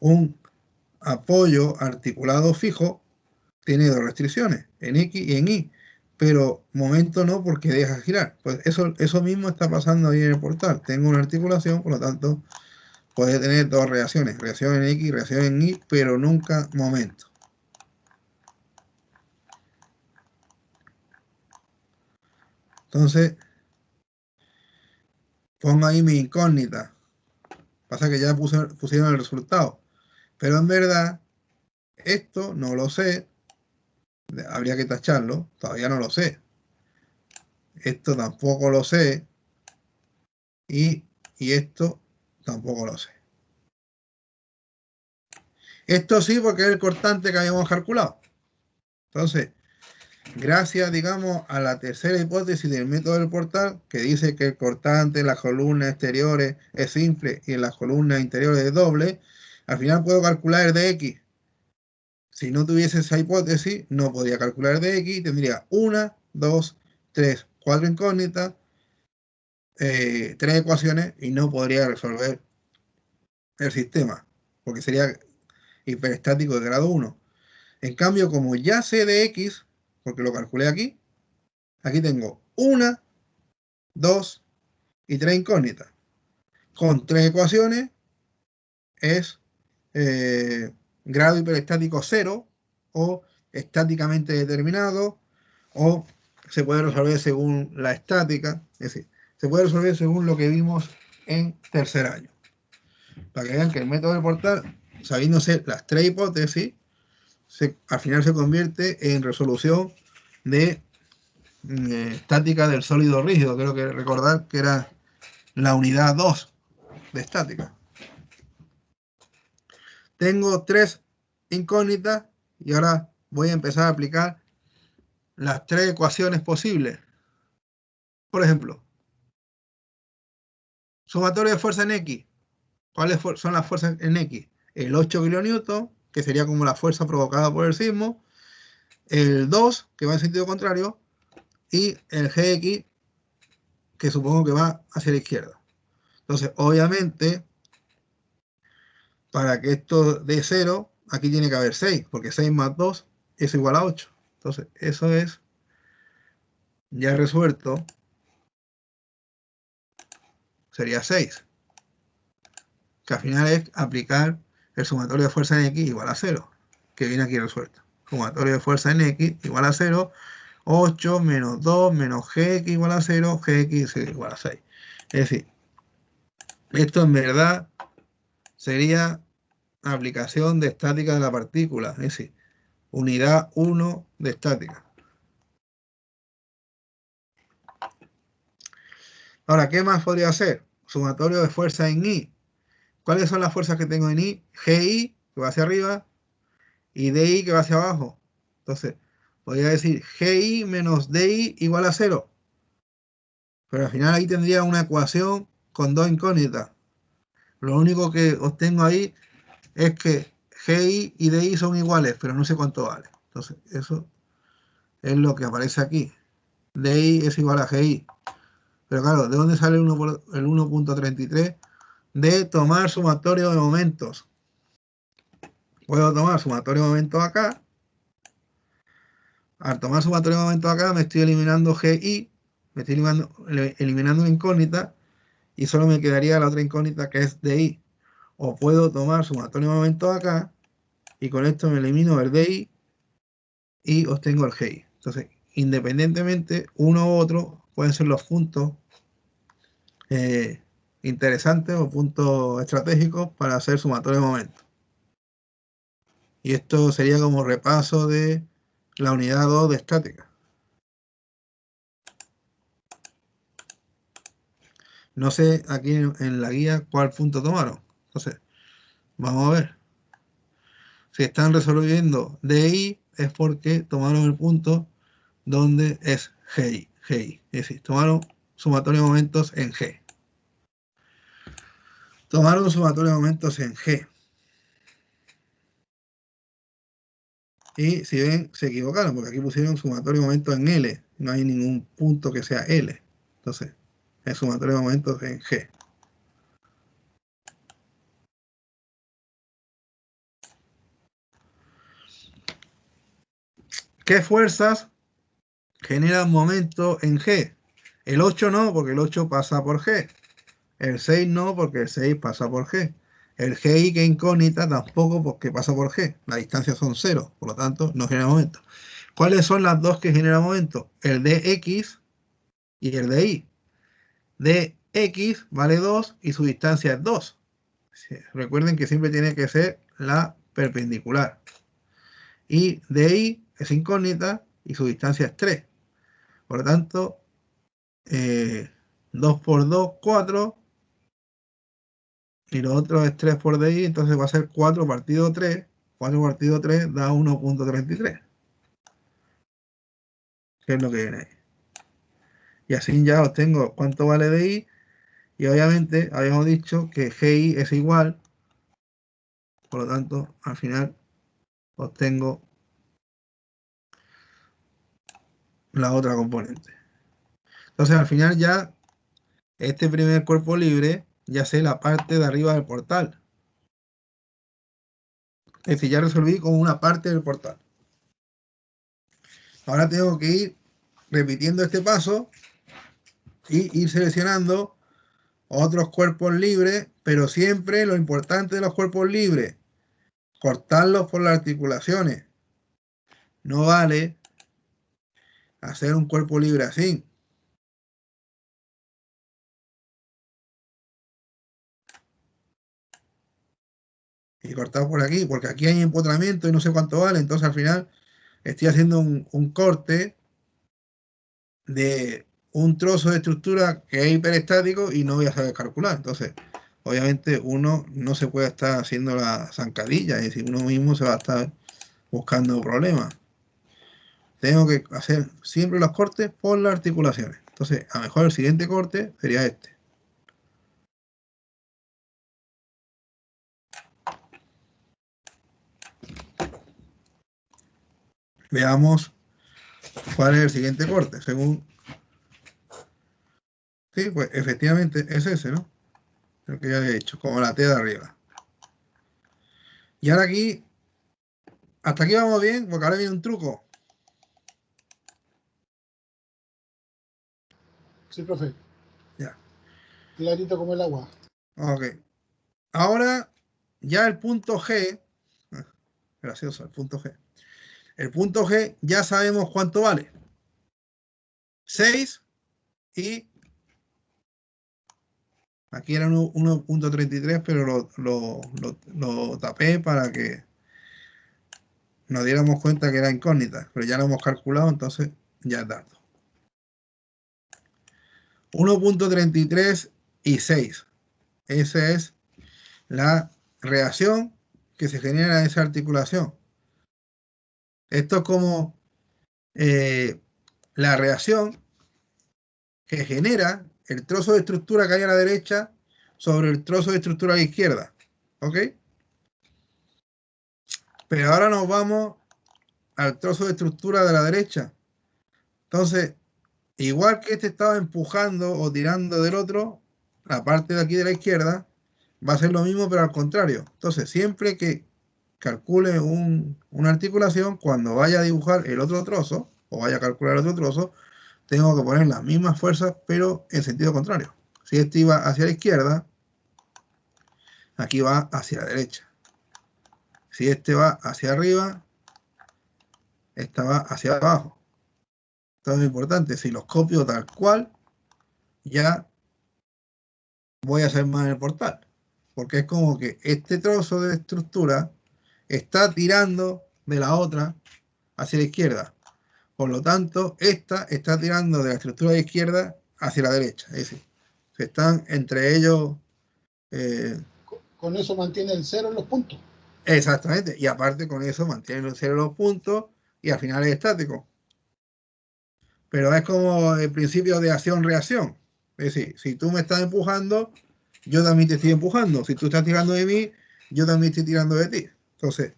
un apoyo articulado fijo tiene dos restricciones, en X y en Y, pero momento no, porque deja girar. Pues eso mismo está pasando ahí en el portal. Tengo una articulación, por lo tanto, puede tener dos reacciones, reacción en X, reacción en Y, pero nunca momento. Entonces, pongo ahí mi incógnita. Pasa que ya pusieron el resultado. Pero en verdad, esto no lo sé. Habría que tacharlo. Todavía no lo sé. Esto tampoco lo sé. Y esto tampoco lo sé. Esto sí, porque es el cortante que habíamos calculado. Entonces, gracias, digamos, a la tercera hipótesis del método del portal, que dice que el cortante en las columnas exteriores es simple y en las columnas interiores es doble, al final puedo calcular el de X. Si no tuviese esa hipótesis, no podría calcular el de X, tendría 1, 2, 3, 4 incógnitas, 3 ecuaciones y no podría resolver el sistema, porque sería hiperestático de grado 1. En cambio, como ya sé de X, porque lo calculé aquí tengo 1, 2 y 3 incógnitas. Con 3 ecuaciones es grado hiperestático 0 o estáticamente determinado, o se puede resolver según la estática, es decir, se puede resolver según lo que vimos en tercer año. Para que vean que el método de portal, sabiéndose las 3 hipótesis, al final se convierte en resolución de estática del sólido rígido. Creo que recordar que era la unidad 2 de estática. Tengo 3 incógnitas y ahora voy a empezar a aplicar las 3 ecuaciones posibles. Por ejemplo, sumatorio de fuerza en X. ¿Cuáles son las fuerzas en X? El 8 kN, que sería como la fuerza provocada por el sismo, el 2, que va en sentido contrario, y el Gx, que supongo que va hacia la izquierda. Entonces, obviamente, para que esto dé 0, aquí tiene que haber 6, porque 6 más 2 es igual a 8. Entonces, eso es ya resuelto. Sería 6. Que al final es aplicar el sumatorio de fuerza en X igual a 0, que viene aquí resuelto. Sumatorio de fuerza en X igual a 0, 8 menos 2 menos Gx igual a 0, Gx igual a 6. Es decir, esto en verdad sería aplicación de estática de la partícula, es decir, unidad 1 de estática. Ahora, ¿qué más podría hacer? Sumatorio de fuerza en I. ¿Cuáles son las fuerzas que tengo en I? Gi, que va hacia arriba, y Di, que va hacia abajo. Entonces, podría decir Gi menos Di igual a 0. Pero al final ahí tendría una ecuación con 2 incógnitas. Lo único que obtengo ahí es que Gi y Di son iguales, pero no sé cuánto vale. Entonces, eso es lo que aparece aquí. Di es igual a Gi. Pero claro, ¿de dónde sale el 1.33? De tomar sumatorio de momentos. Puedo tomar sumatorio de momentos acá. Al tomar sumatorio de momentos acá, me estoy eliminando Gi, me estoy eliminando una incógnita, y solo me quedaría la otra incógnita, que es Di. O puedo tomar sumatorio de momentos acá, y con esto me elimino el Di y obtengo el Gi. Entonces, independientemente, uno u otro pueden ser los puntos interesantes o puntos estratégicos para hacer sumatorio de momentos. Y esto sería como repaso de la unidad 2 de estática. No sé aquí en la guía cuál punto tomaron. Entonces, vamos a ver. Si están resolviendo DI es porque tomaron el punto donde es GI. Es decir, tomaron sumatorio de momentos en G. Tomaron sumatorio de momentos en G. Y si ven, se equivocaron, porque aquí pusieron sumatorio de momentos en L. No hay ningún punto que sea L. Entonces, es sumatorio de momentos en G. ¿Qué fuerzas generan momento en G? El 8 no, porque el 8 pasa por G. El 6 no, porque el 6 pasa por G. El GI, que es incógnita, tampoco, porque pasa por G. Las distancias son 0, por lo tanto, no genera momento. ¿Cuáles son las dos que generan momento? El dx y el dy. Dx vale 2 y su distancia es 2. Sí, recuerden que siempre tiene que ser la perpendicular. Y dy es incógnita y su distancia es 3. Por lo tanto, 2 por 2, 4. Y lo otro es 3 por dy, entonces va a ser 4 partido 3. 4 partido 3 da 1.33. Que es lo que viene ahí. Y así ya obtengo cuánto vale dy. Y obviamente habíamos dicho que GI es igual. Por lo tanto, al final obtengo la otra componente. Entonces, al final ya este primer cuerpo libre ya sé la parte de arriba del portal. Es decir, ya resolví con una parte del portal. Ahora tengo que ir repitiendo este paso y ir seleccionando otros cuerpos libres, pero siempre lo importante de los cuerpos libres, cortarlos por las articulaciones. No vale hacer un cuerpo libre así. Y cortar por aquí, porque aquí hay empotramiento y no sé cuánto vale, entonces al final estoy haciendo un corte de un trozo de estructura que es hiperestático y no voy a saber calcular. Entonces, obviamente uno no se puede estar haciendo la zancadilla, es decir, uno mismo se va a estar buscando problemas. Tengo que hacer siempre los cortes por las articulaciones. Entonces, a lo mejor el siguiente corte sería este. Veamos cuál es el siguiente corte, según... Sí, pues efectivamente es ese, ¿no? Lo que ya había dicho, como la T de arriba. Y ahora aquí, hasta aquí vamos bien, porque ahora viene un truco. Sí, profe. Ya. Clarito como el agua. Ok. Ahora, ya el punto G, gracioso, el punto G. El punto G ya sabemos cuánto vale. 6 y aquí era 1.33, pero lo tapé para que nos diéramos cuenta que era incógnita, pero ya lo hemos calculado, entonces ya es dato. 1.33 y 6. Esa es la reacción que se genera en esa articulación. Esto es como la reacción que genera el trozo de estructura que hay a la derecha sobre el trozo de estructura a la izquierda. ¿Ok? Pero ahora nos vamos al trozo de estructura de la derecha. Entonces, igual que este estaba empujando o tirando del otro, la parte de aquí de la izquierda va a ser lo mismo, pero al contrario. Entonces, siempre que calcule una articulación, cuando vaya a dibujar el otro trozo, o vaya a calcular el otro trozo, tengo que poner las mismas fuerzas, pero en sentido contrario. Si este iba hacia la izquierda, aquí va hacia la derecha. Si este va hacia arriba, esta va hacia abajo. Esto es importante. Si los copio tal cual, ya voy a hacer más en el portal. Porque es como que este trozo de estructura está tirando de la otra hacia la izquierda. Por lo tanto, esta está tirando de la estructura de izquierda hacia la derecha. Es decir, se están entre ellos... Con eso mantiene el cero en los puntos. Exactamente. Y aparte con eso mantienen el cero los puntos y al final es estático. Pero es como el principio de acción-reacción. Es decir, si tú me estás empujando, yo también te estoy empujando. Si tú estás tirando de mí, yo también estoy tirando de ti. Entonces,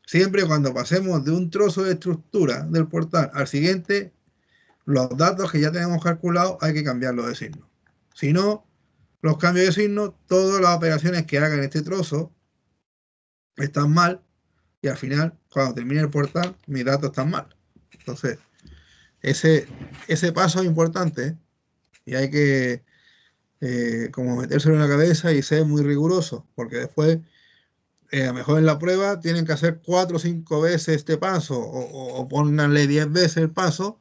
siempre cuando pasemos de un trozo de estructura del portal al siguiente, los datos que ya tenemos calculados hay que cambiarlos de signo. Si no, los cambios de signo, todas las operaciones que haga en este trozo están mal y al final, cuando termine el portal, mis datos están mal. Entonces, ese paso es importante, ¿eh? Y hay que como metérselo en la cabeza y ser muy riguroso, porque después, a lo mejor en la prueba, tienen que hacer 4 o 5 veces este paso, o pónganle 10 veces el paso.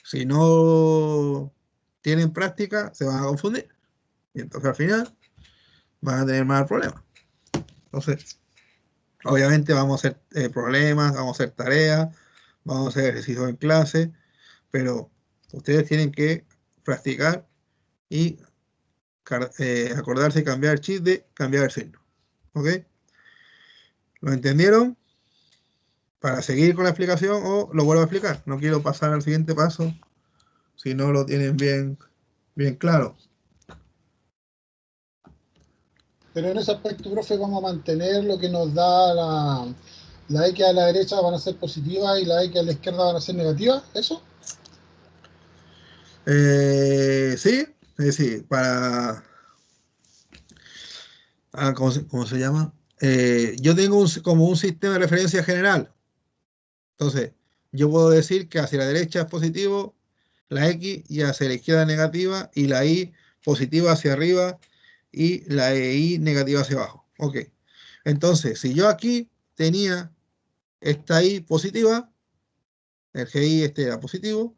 Si no tienen práctica, se van a confundir. Y entonces al final van a tener más problemas. Entonces, obviamente vamos a hacer problemas, vamos a hacer tareas, vamos a hacer ejercicios en clase, pero ustedes tienen que practicar y acordarse de cambiar el chip de cambiar el signo. ¿Ok? ¿Lo entendieron? Para seguir con la explicación o lo vuelvo a explicar. No quiero pasar al siguiente paso si no lo tienen bien claro. Pero en ese aspecto, profe, vamos a mantener lo que nos da la X a la derecha van a ser positivas y la X a la izquierda van a ser negativas, ¿eso? Sí, es decir, ¿cómo se llama? Yo tengo como un sistema de referencia general. Entonces, yo puedo decir que hacia la derecha es positivo la X y hacia la izquierda negativa y la Y positiva hacia arriba y la Y negativa hacia abajo. Ok. Entonces, si yo aquí tenía esta Y positiva, el GI este era positivo,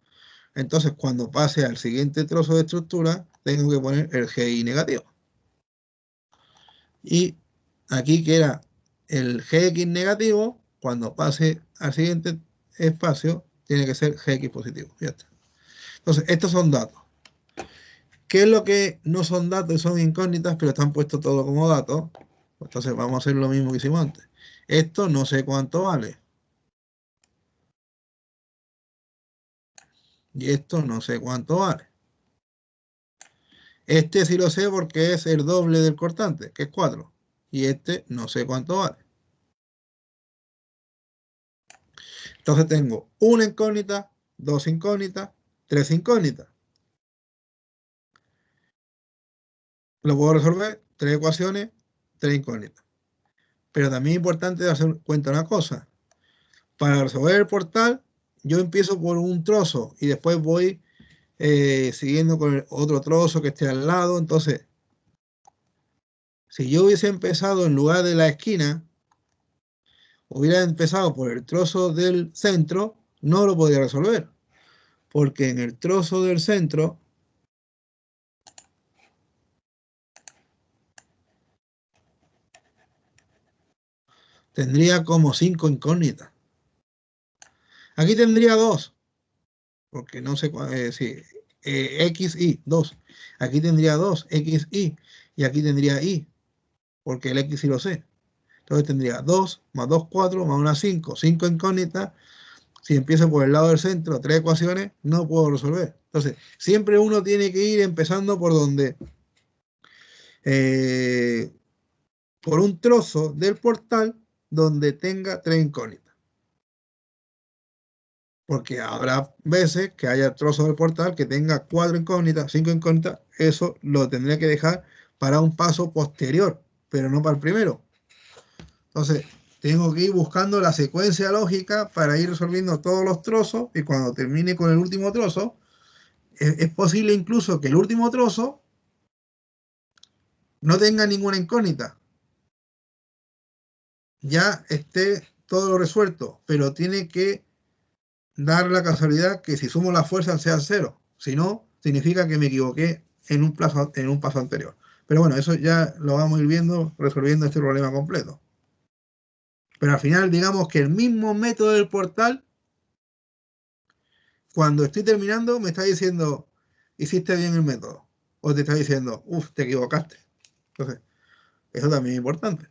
entonces cuando pase al siguiente trozo de estructura, tengo que poner el GI negativo. Y aquí que era el GX negativo, cuando pase al siguiente espacio, tiene que ser GX positivo. Ya está. Entonces, estos son datos. ¿Qué es lo que no son datos? Son incógnitas, pero están puestos todo como datos. Entonces, vamos a hacer lo mismo que hicimos antes. Esto no sé cuánto vale. Y esto no sé cuánto vale. Este sí lo sé porque es el doble del cortante, que es 4. Y este no sé cuánto vale. Entonces tengo una incógnita, dos incógnitas, tres incógnitas. Lo puedo resolver, tres ecuaciones, tres incógnitas. Pero también es importante hacer cuenta una cosa. Para resolver el portal, yo empiezo por un trozo y después voy siguiendo con el otro trozo que esté al lado. Entonces, si yo hubiese empezado en lugar de la esquina, hubiera empezado por el trozo del centro, no lo podía resolver. Porque en el trozo del centro tendría como 5 incógnitas. Aquí tendría 2, porque no sé cuál, sí, X, Y, 2. Aquí tendría 2, X, y aquí tendría Y, porque el X sí lo sé. Entonces tendría 2 más 2, 4, más 1, 5, 5 incógnitas. Si empiezo por el lado del centro, 3 ecuaciones, no puedo resolver. Entonces, siempre uno tiene que ir empezando por donde, por un trozo del portal donde tenga 3 incógnitas. Porque habrá veces que haya trozos del portal que tenga 4 incógnitas, 5 incógnitas, eso lo tendría que dejar para un paso posterior, pero no para el primero. Entonces, tengo que ir buscando la secuencia lógica para ir resolviendo todos los trozos y cuando termine con el último trozo, es posible incluso que el último trozo no tenga ninguna incógnita. Ya esté todo resuelto, pero tiene que dar la casualidad que si sumo las fuerzas sea 0. Si no, significa que me equivoqué en un paso anterior. Pero bueno, eso ya lo vamos a ir viendo, resolviendo este problema completo. Pero al final, digamos que el mismo método del portal, cuando estoy terminando, me está diciendo, hiciste bien el método. O te está diciendo, uff, te equivocaste. Entonces, eso también es importante.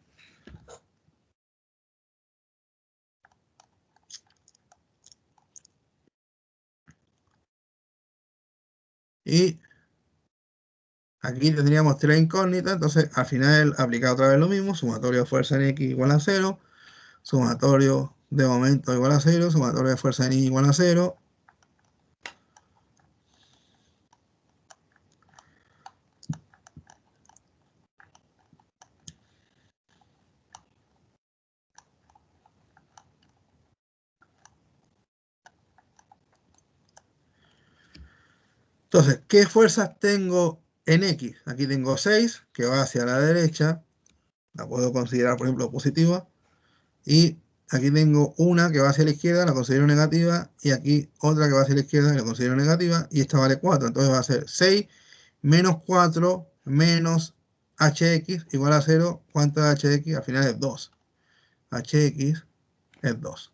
Y aquí tendríamos tres incógnitas, entonces al final aplicar otra vez lo mismo, sumatorio de fuerza en X igual a 0, sumatorio de momento igual a 0, sumatorio de fuerza en Y igual a 0. Entonces, ¿qué fuerzas tengo en X, aquí tengo 6 que va hacia la derecha, la puedo considerar, por ejemplo, positiva, y aquí tengo una que va hacia la izquierda, la considero negativa, y aquí otra que va hacia la izquierda, la considero negativa, y esta vale 4, entonces va a ser 6 menos 4 menos hx igual a 0, ¿cuánto es hx? Al final es 2, hx es 2.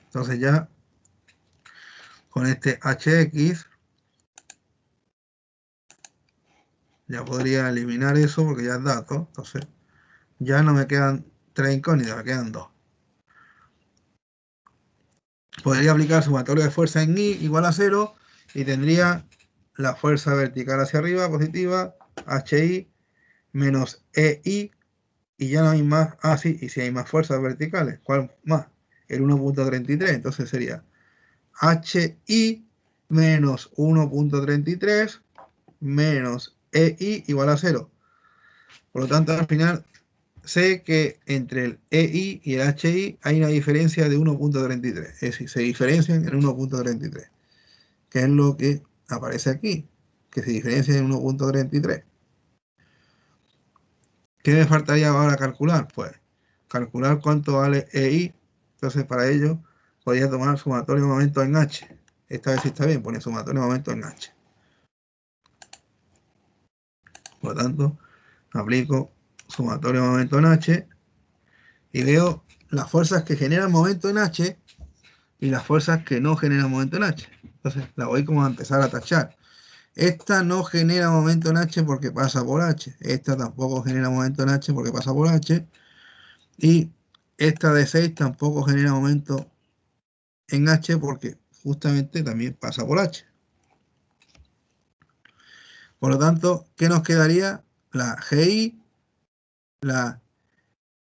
Entonces ya con este hx ya podría eliminar eso porque ya es dato. Entonces ya no me quedan 3 incógnitas, me quedan 2. Podría aplicar sumatorio de fuerza en I igual a 0 y tendría la fuerza vertical hacia arriba positiva, HI menos EI, y ya no hay más. Ah, sí, y si hay más fuerzas verticales, ¿cuál más? El 1.33, entonces sería HI menos 1.33 menos EI igual a 0. Por lo tanto, al final sé que entre el EI y el HI hay una diferencia de 1.33. Es decir, se diferencian en 1.33. Que es lo que aparece aquí. Que se diferencia en 1.33. ¿Qué me faltaría ahora calcular? Pues calcular cuánto vale EI. Entonces, para ello, podría tomar sumatorio de momento en H. Esta vez sí está bien, pone sumatorio de momento en H. Por lo tanto, aplico sumatorio de momento en H y veo las fuerzas que generan momento en H y las fuerzas que no generan momento en H. Entonces, la voy como a empezar a tachar. Esta no genera momento en H porque pasa por H. Esta tampoco genera momento en H porque pasa por H. Y esta de 6 tampoco genera momento en H porque justamente también pasa por H. Por lo tanto, ¿qué nos quedaría? La GI, la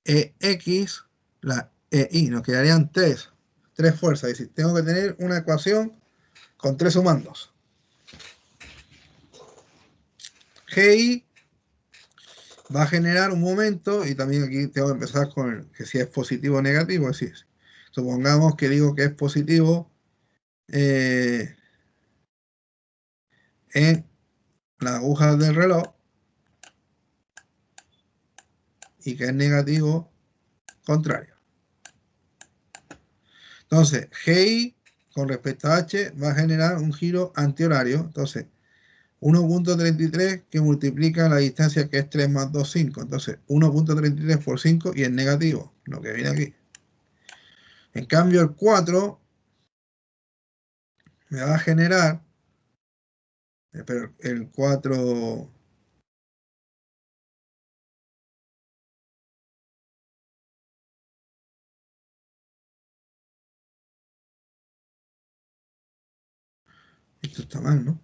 EX, la EI. Nos quedarían tres fuerzas. Es decir, tengo que tener una ecuación con 3 sumandos. GI va a generar un momento, y también aquí tengo que empezar con que si es positivo o negativo. Es decir, supongamos que digo que es positivo en la aguja del reloj y que es negativo contrario. Entonces, GI con respecto a H va a generar un giro antihorario. Entonces, 1.33 que multiplica la distancia que es 3 más 2, 5. Entonces, 1.33 por 5 y es negativo, lo que viene aquí. En cambio, el 4 me va a generar, pero el 4... Esto está mal, ¿no?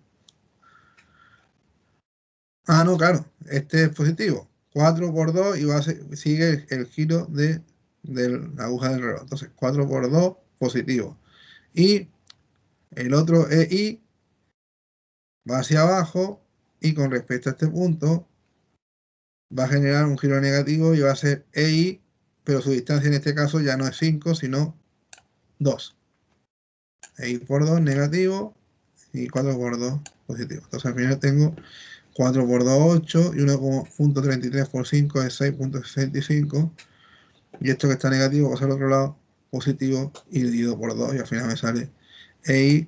Ah, no, claro, este es positivo. 4 por 2 y sigue el giro de la aguja del reloj. Entonces, 4 por 2, positivo. Y el otro EI va hacia abajo y con respecto a este punto va a generar un giro negativo y va a ser EI, pero su distancia en este caso ya no es 5, sino 2. EI por 2 negativo y 4 por 2 positivo. Entonces al final tengo 4 por 2, 8 y 1.33 por 5 es 6.65. Y esto que está negativo pasa al otro lado, positivo, y dividido por 2 y al final me sale EI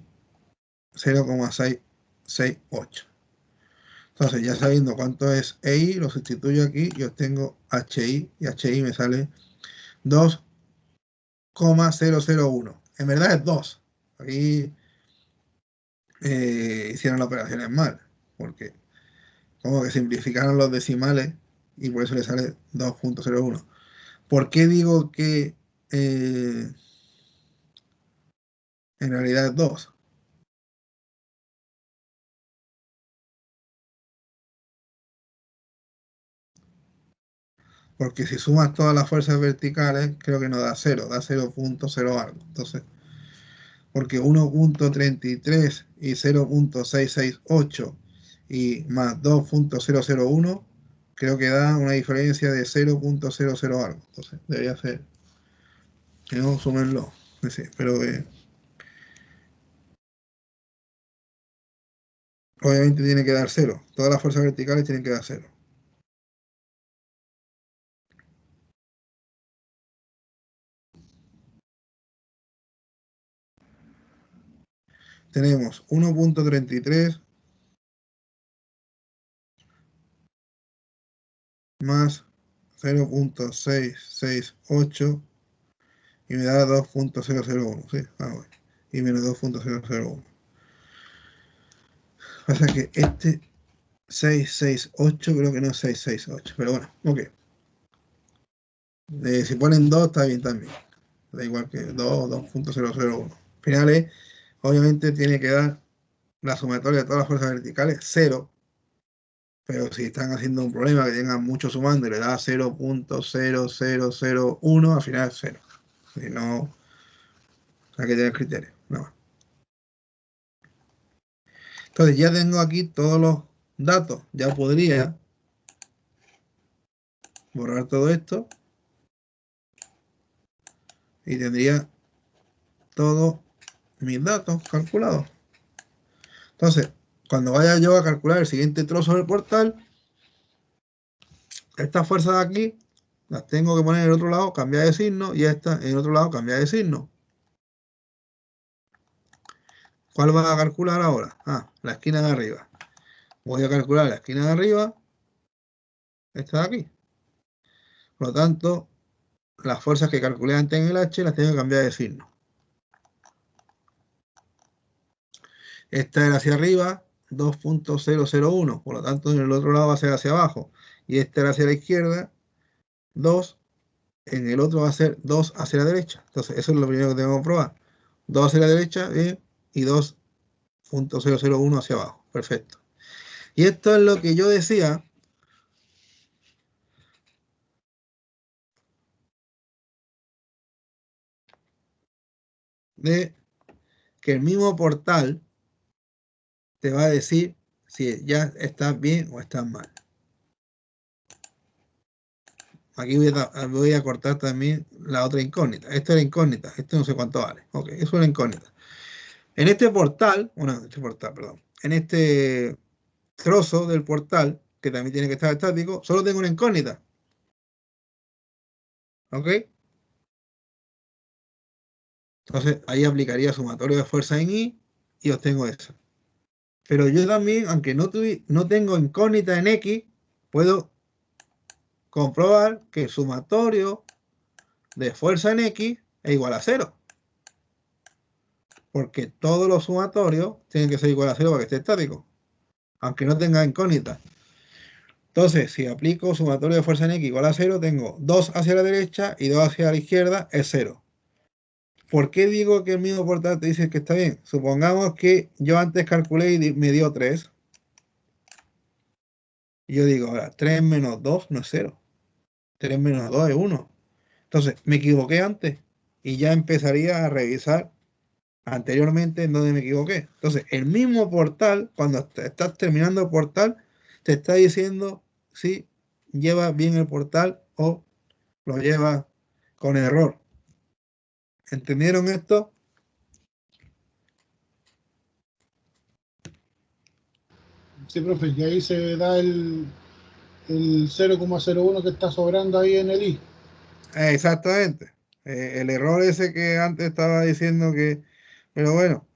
0,668. Entonces ya sabiendo cuánto es EI, lo sustituyo aquí y obtengo HI, y HI me sale 2,001. En verdad es 2. Aquí hicieron las operaciones mal, porque como que simplificaron los decimales y por eso le sale 2.01. ¿Por qué digo que en realidad es 2? Porque si sumas todas las fuerzas verticales, creo que no da 0, da 0.0 algo. Entonces, porque 1.33 y 0.668 y más 2.001, creo que da una diferencia de 0.00 algo. Entonces, debería ser. Que no súmenlo. Sí, pero obviamente tiene que dar 0. Todas las fuerzas verticales tienen que dar 0. Tenemos 1.33 más 0.668 y me da 2.001, ¿sí? Bueno. Y menos 2.001. Pasa que este 668 creo que no es 668, pero bueno, ok. Si ponen 2 está bien también. Da igual que 2 o 2.001. Finales, obviamente tiene que dar la sumatoria de todas las fuerzas verticales 0. Pero si están haciendo un problema que tengan mucho sumando y le da 0.0001, al final es 0. Si no, hay que tener criterio. No. Entonces ya tengo aquí todos los datos. Ya podría borrar todo esto y tendría todos mis datos calculados. Entonces, cuando vaya yo a calcular el siguiente trozo del portal, estas fuerzas de aquí las tengo que poner en el otro lado, cambiar de signo, y esta en el otro lado, cambiar de signo. ¿Cuál va a calcular ahora? La esquina de arriba. Voy a calcular la esquina de arriba, esta de aquí. Por lo tanto, las fuerzas que calculé antes en el H las tengo que cambiar de signo. Esta era hacia arriba, 2.001, por lo tanto en el otro lado va a ser hacia abajo. Y esta era hacia la izquierda, 2, en el otro va a ser 2 hacia la derecha. Entonces eso es lo primero que tengo que probar. 2 hacia la derecha y 2.001 hacia abajo. Perfecto. Y esto es lo que yo decía de que el mismo portal te va a decir si ya estás bien o estás mal. Aquí voy a cortar también la otra incógnita. Esta es la incógnita. Esto no sé cuánto vale. Ok, eso es una incógnita. En este portal, perdón. En este trozo del portal, que también tiene que estar estático, solo tengo una incógnita. ¿Ok? Entonces ahí aplicaría sumatorio de fuerza en I y obtengo eso. Pero yo también, aunque no tengo incógnita en X, puedo comprobar que el sumatorio de fuerza en X es igual a 0. Porque todos los sumatorios tienen que ser igual a 0 para que esté estático, aunque no tenga incógnita. Entonces, si aplico sumatorio de fuerza en X igual a 0, tengo 2 hacia la derecha y 2 hacia la izquierda es 0. ¿Por qué digo que el mismo portal te dice que está bien? Supongamos que yo antes calculé y me dio 3. Y yo digo, ahora, 3 menos 2 no es 0. 3 menos 2 es 1. Entonces, me equivoqué antes y ya empezaría a revisar anteriormente en donde me equivoqué. Entonces, el mismo portal, cuando estás terminando el portal, te está diciendo si lleva bien el portal o lo lleva con error. ¿Entendieron esto? Sí, profe, y ahí se da el 0,01 que está sobrando ahí en el I. Exactamente. El error ese que antes estaba diciendo que, pero bueno,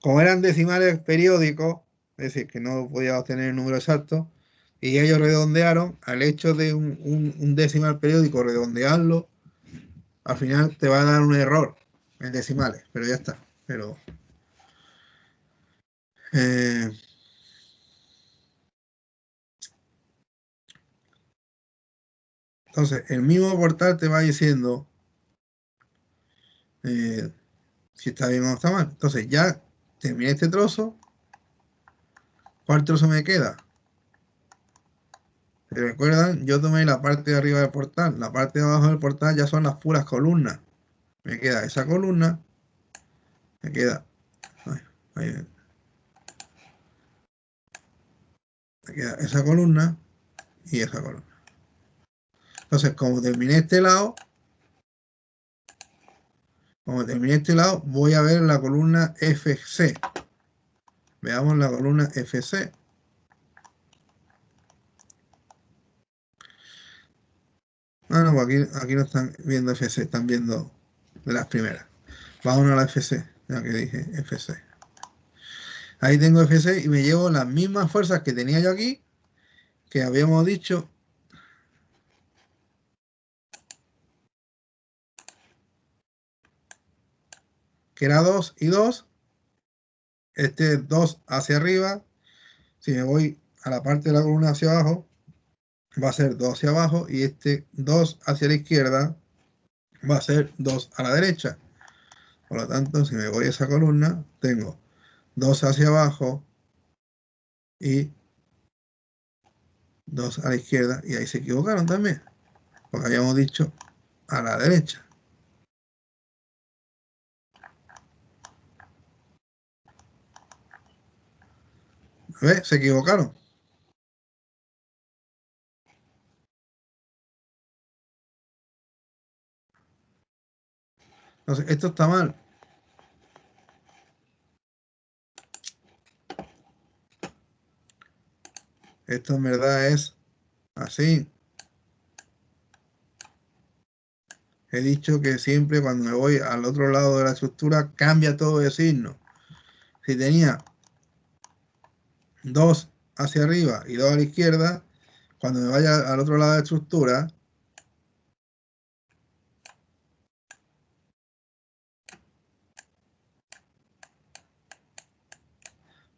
como eran decimales periódicos, es decir, que no podía obtener el número exacto, y ellos redondearon, al hecho de un decimal periódico, redondearlo, al final te va a dar un error en decimales, pero ya está. Pero eh, entonces, el mismo portal te va diciendo si está bien o está mal. Entonces, ya terminé este trozo. ¿Cuál trozo me queda? ¿Se recuerdan? Yo tomé la parte de arriba del portal. La parte de abajo del portal ya son las puras columnas. Me queda esa columna. Me queda. Aquí queda esa columna y esa columna. Entonces, como terminé este lado, voy a ver la columna FC. Veamos la columna FC. Ah, no, pues aquí no están viendo FC, están viendo de las primeras. Vámonos a la FC, ya que dije FC. Ahí tengo FC y me llevo las mismas fuerzas que tenía yo aquí, que habíamos dicho. Que era 2 y 2. Este es 2 hacia arriba. Si me voy a la parte de la columna hacia abajo, va a ser 2 hacia abajo. Y este 2 hacia la izquierda va a ser 2 a la derecha. Por lo tanto, si me voy a esa columna, tengo 2 hacia abajo y 2 a la izquierda. Y ahí se equivocaron también, porque habíamos dicho a la derecha. ¿Ves? Se equivocaron. Entonces, esto está mal. Esto en verdad es así. He dicho que siempre cuando me voy al otro lado de la estructura cambia todo de signo. Si tenía 2 hacia arriba y 2 a la izquierda, cuando me vaya al otro lado de la estructura,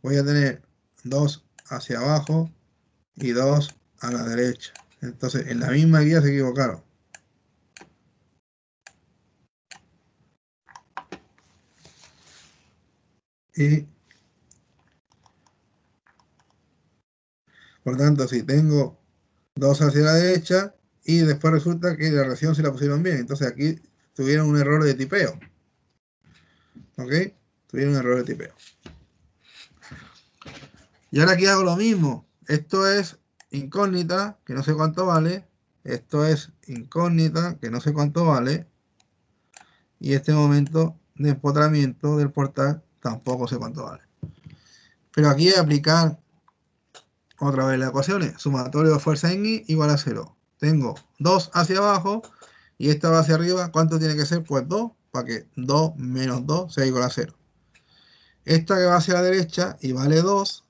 voy a tener 2 hacia abajo y 2 a la derecha. Entonces, en la misma guía se equivocaron. Y, por tanto, si tengo 2 hacia la derecha y después resulta que la reacción se la pusieron bien. Entonces, aquí tuvieron un error de tipeo. ¿Ok? Tuvieron un error de tipeo. Y ahora aquí hago lo mismo. Esto es incógnita, que no sé cuánto vale. Esto es incógnita, que no sé cuánto vale. Y este momento de empotramiento del portal tampoco sé cuánto vale. Pero aquí voy a aplicar otra vez las ecuaciones. Sumatorio de fuerza en I igual a 0. Tengo 2 hacia abajo y esta va hacia arriba. ¿Cuánto tiene que ser? Pues 2, para que 2 menos 2 sea igual a 0. Esta que va hacia la derecha y vale 2.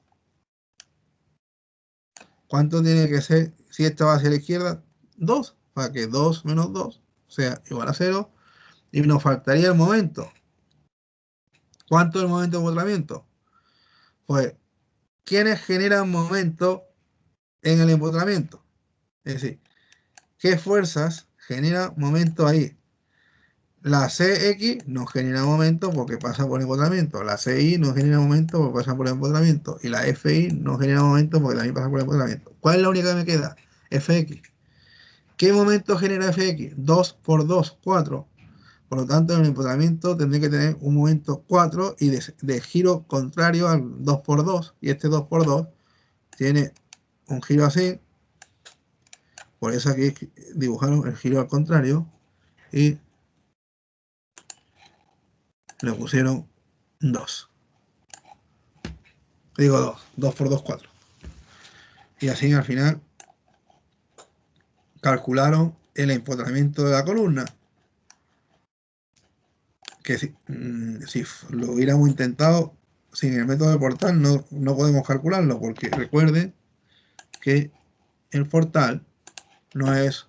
¿Cuánto tiene que ser si esta va hacia la izquierda? 2, para que 2 menos 2 sea igual a 0. Y nos faltaría el momento. ¿Cuánto es el momento de empotramiento? Pues, ¿quiénes generan momento en el empotramiento? Es decir, ¿qué fuerzas generan momento ahí? La CX no genera momento porque pasa por empotramiento. La CI no genera momento porque pasa por empotramiento. Y la FI no genera momento porque también pasa por empotramiento. ¿Cuál es la única que me queda? FX. ¿Qué momento genera FX? 2 por 2, 4. Por lo tanto, en el empotramiento tendré que tener un momento 4 y de giro contrario al 2 por 2. Y este 2 por 2 tiene un giro así. Por eso aquí dibujaron el giro al contrario y le pusieron 2. Digo 2. 2 por 2, 4. Y así al final calcularon el empotramiento de la columna. Que si lo hubiéramos intentado sin el método de portal no podemos calcularlo, porque recuerden que el portal no es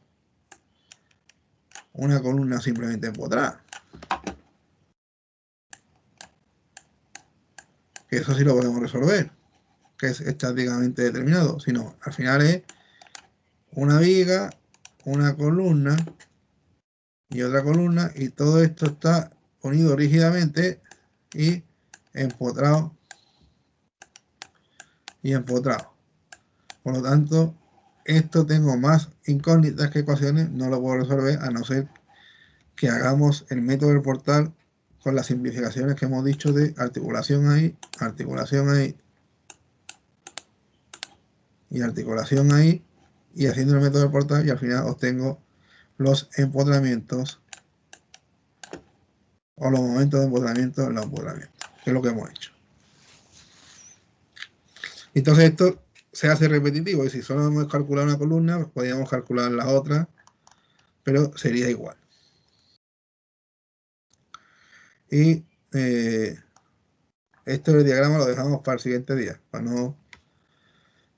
una columna simplemente empotrada. Que eso sí lo podemos resolver, que es estáticamente determinado, sino al final es una viga, una columna y otra columna, y todo esto está unido rígidamente y empotrado y empotrado. Por lo tanto, esto tengo más incógnitas que ecuaciones, no lo puedo resolver a no ser que hagamos el método del portal con las simplificaciones que hemos dicho de articulación ahí y articulación ahí, y haciendo el método de portal, y al final obtengo los empotramientos o los momentos de empotramiento en los empotramientos, que es lo que hemos hecho. Entonces esto se hace repetitivo, y si solo hemos calculado una columna, pues podríamos calcular la otra, pero sería igual. Y esto del diagrama lo dejamos para el siguiente día, para no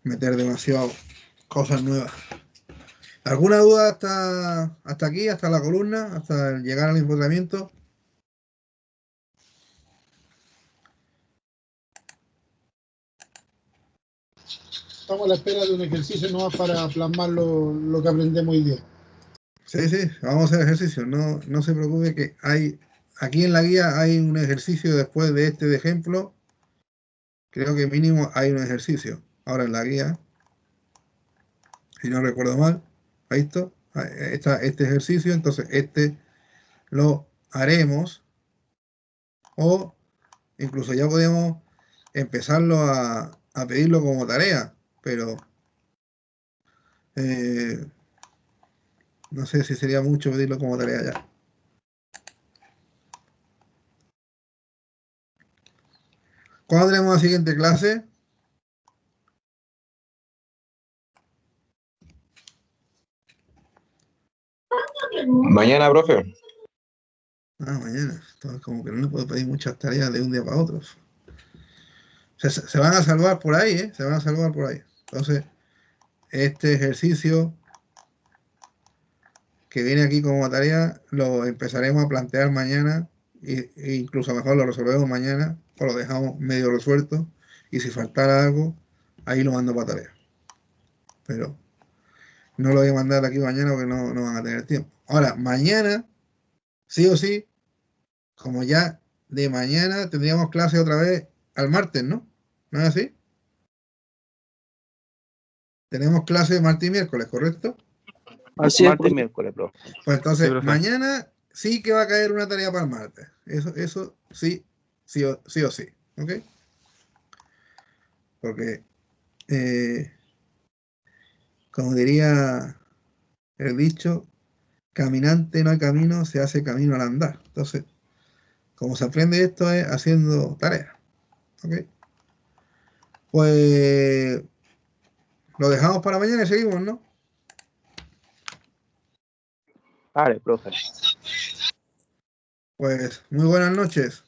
meter demasiado cosas nuevas. ¿Alguna duda hasta aquí, hasta la columna, hasta llegar al empotramiento? Estamos a la espera de un ejercicio nuevo para plasmar lo que aprendemos hoy día. Sí, sí, vamos a hacer ejercicio. No se preocupe que hay, aquí en la guía hay un ejercicio después de este de ejemplo. Creo que mínimo hay un ejercicio. Ahora en la guía, si no recuerdo mal, ahí está este ejercicio, entonces este lo haremos, o incluso ya podemos empezarlo a pedirlo como tarea, pero no sé si sería mucho pedirlo como tarea ya. ¿Cuándo tenemos la siguiente clase? Mañana, profe. Mañana. Entonces, como que no le puedo pedir muchas tareas de un día para otro. Se van a salvar por ahí, ¿eh? Se van a salvar por ahí. Entonces, este ejercicio que viene aquí como tarea lo empezaremos a plantear mañana, e incluso mejor lo resolvemos mañana o lo dejamos medio resuelto, y si faltara algo, ahí lo mando para tarea. Pero no lo voy a mandar aquí mañana porque no van a tener tiempo. Ahora, mañana, sí o sí, como ya de mañana tendríamos clase otra vez al martes, ¿no? ¿No es así? Tenemos clase martes y miércoles, ¿correcto? Así martes y miércoles, profe. Pues entonces, Sí, profe. mañana sí que va a caer una tarea para el martes. Eso sí, sí o sí, ¿ok? Porque, como diría el dicho, caminante no hay camino, se hace camino al andar. Entonces, como se aprende esto es haciendo tareas, ¿ok? Pues lo dejamos para mañana y seguimos, ¿no? Vale, profe. Pues muy buenas noches.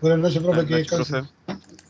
Buenas noches, profe, Buenas que noches, descanse. profe.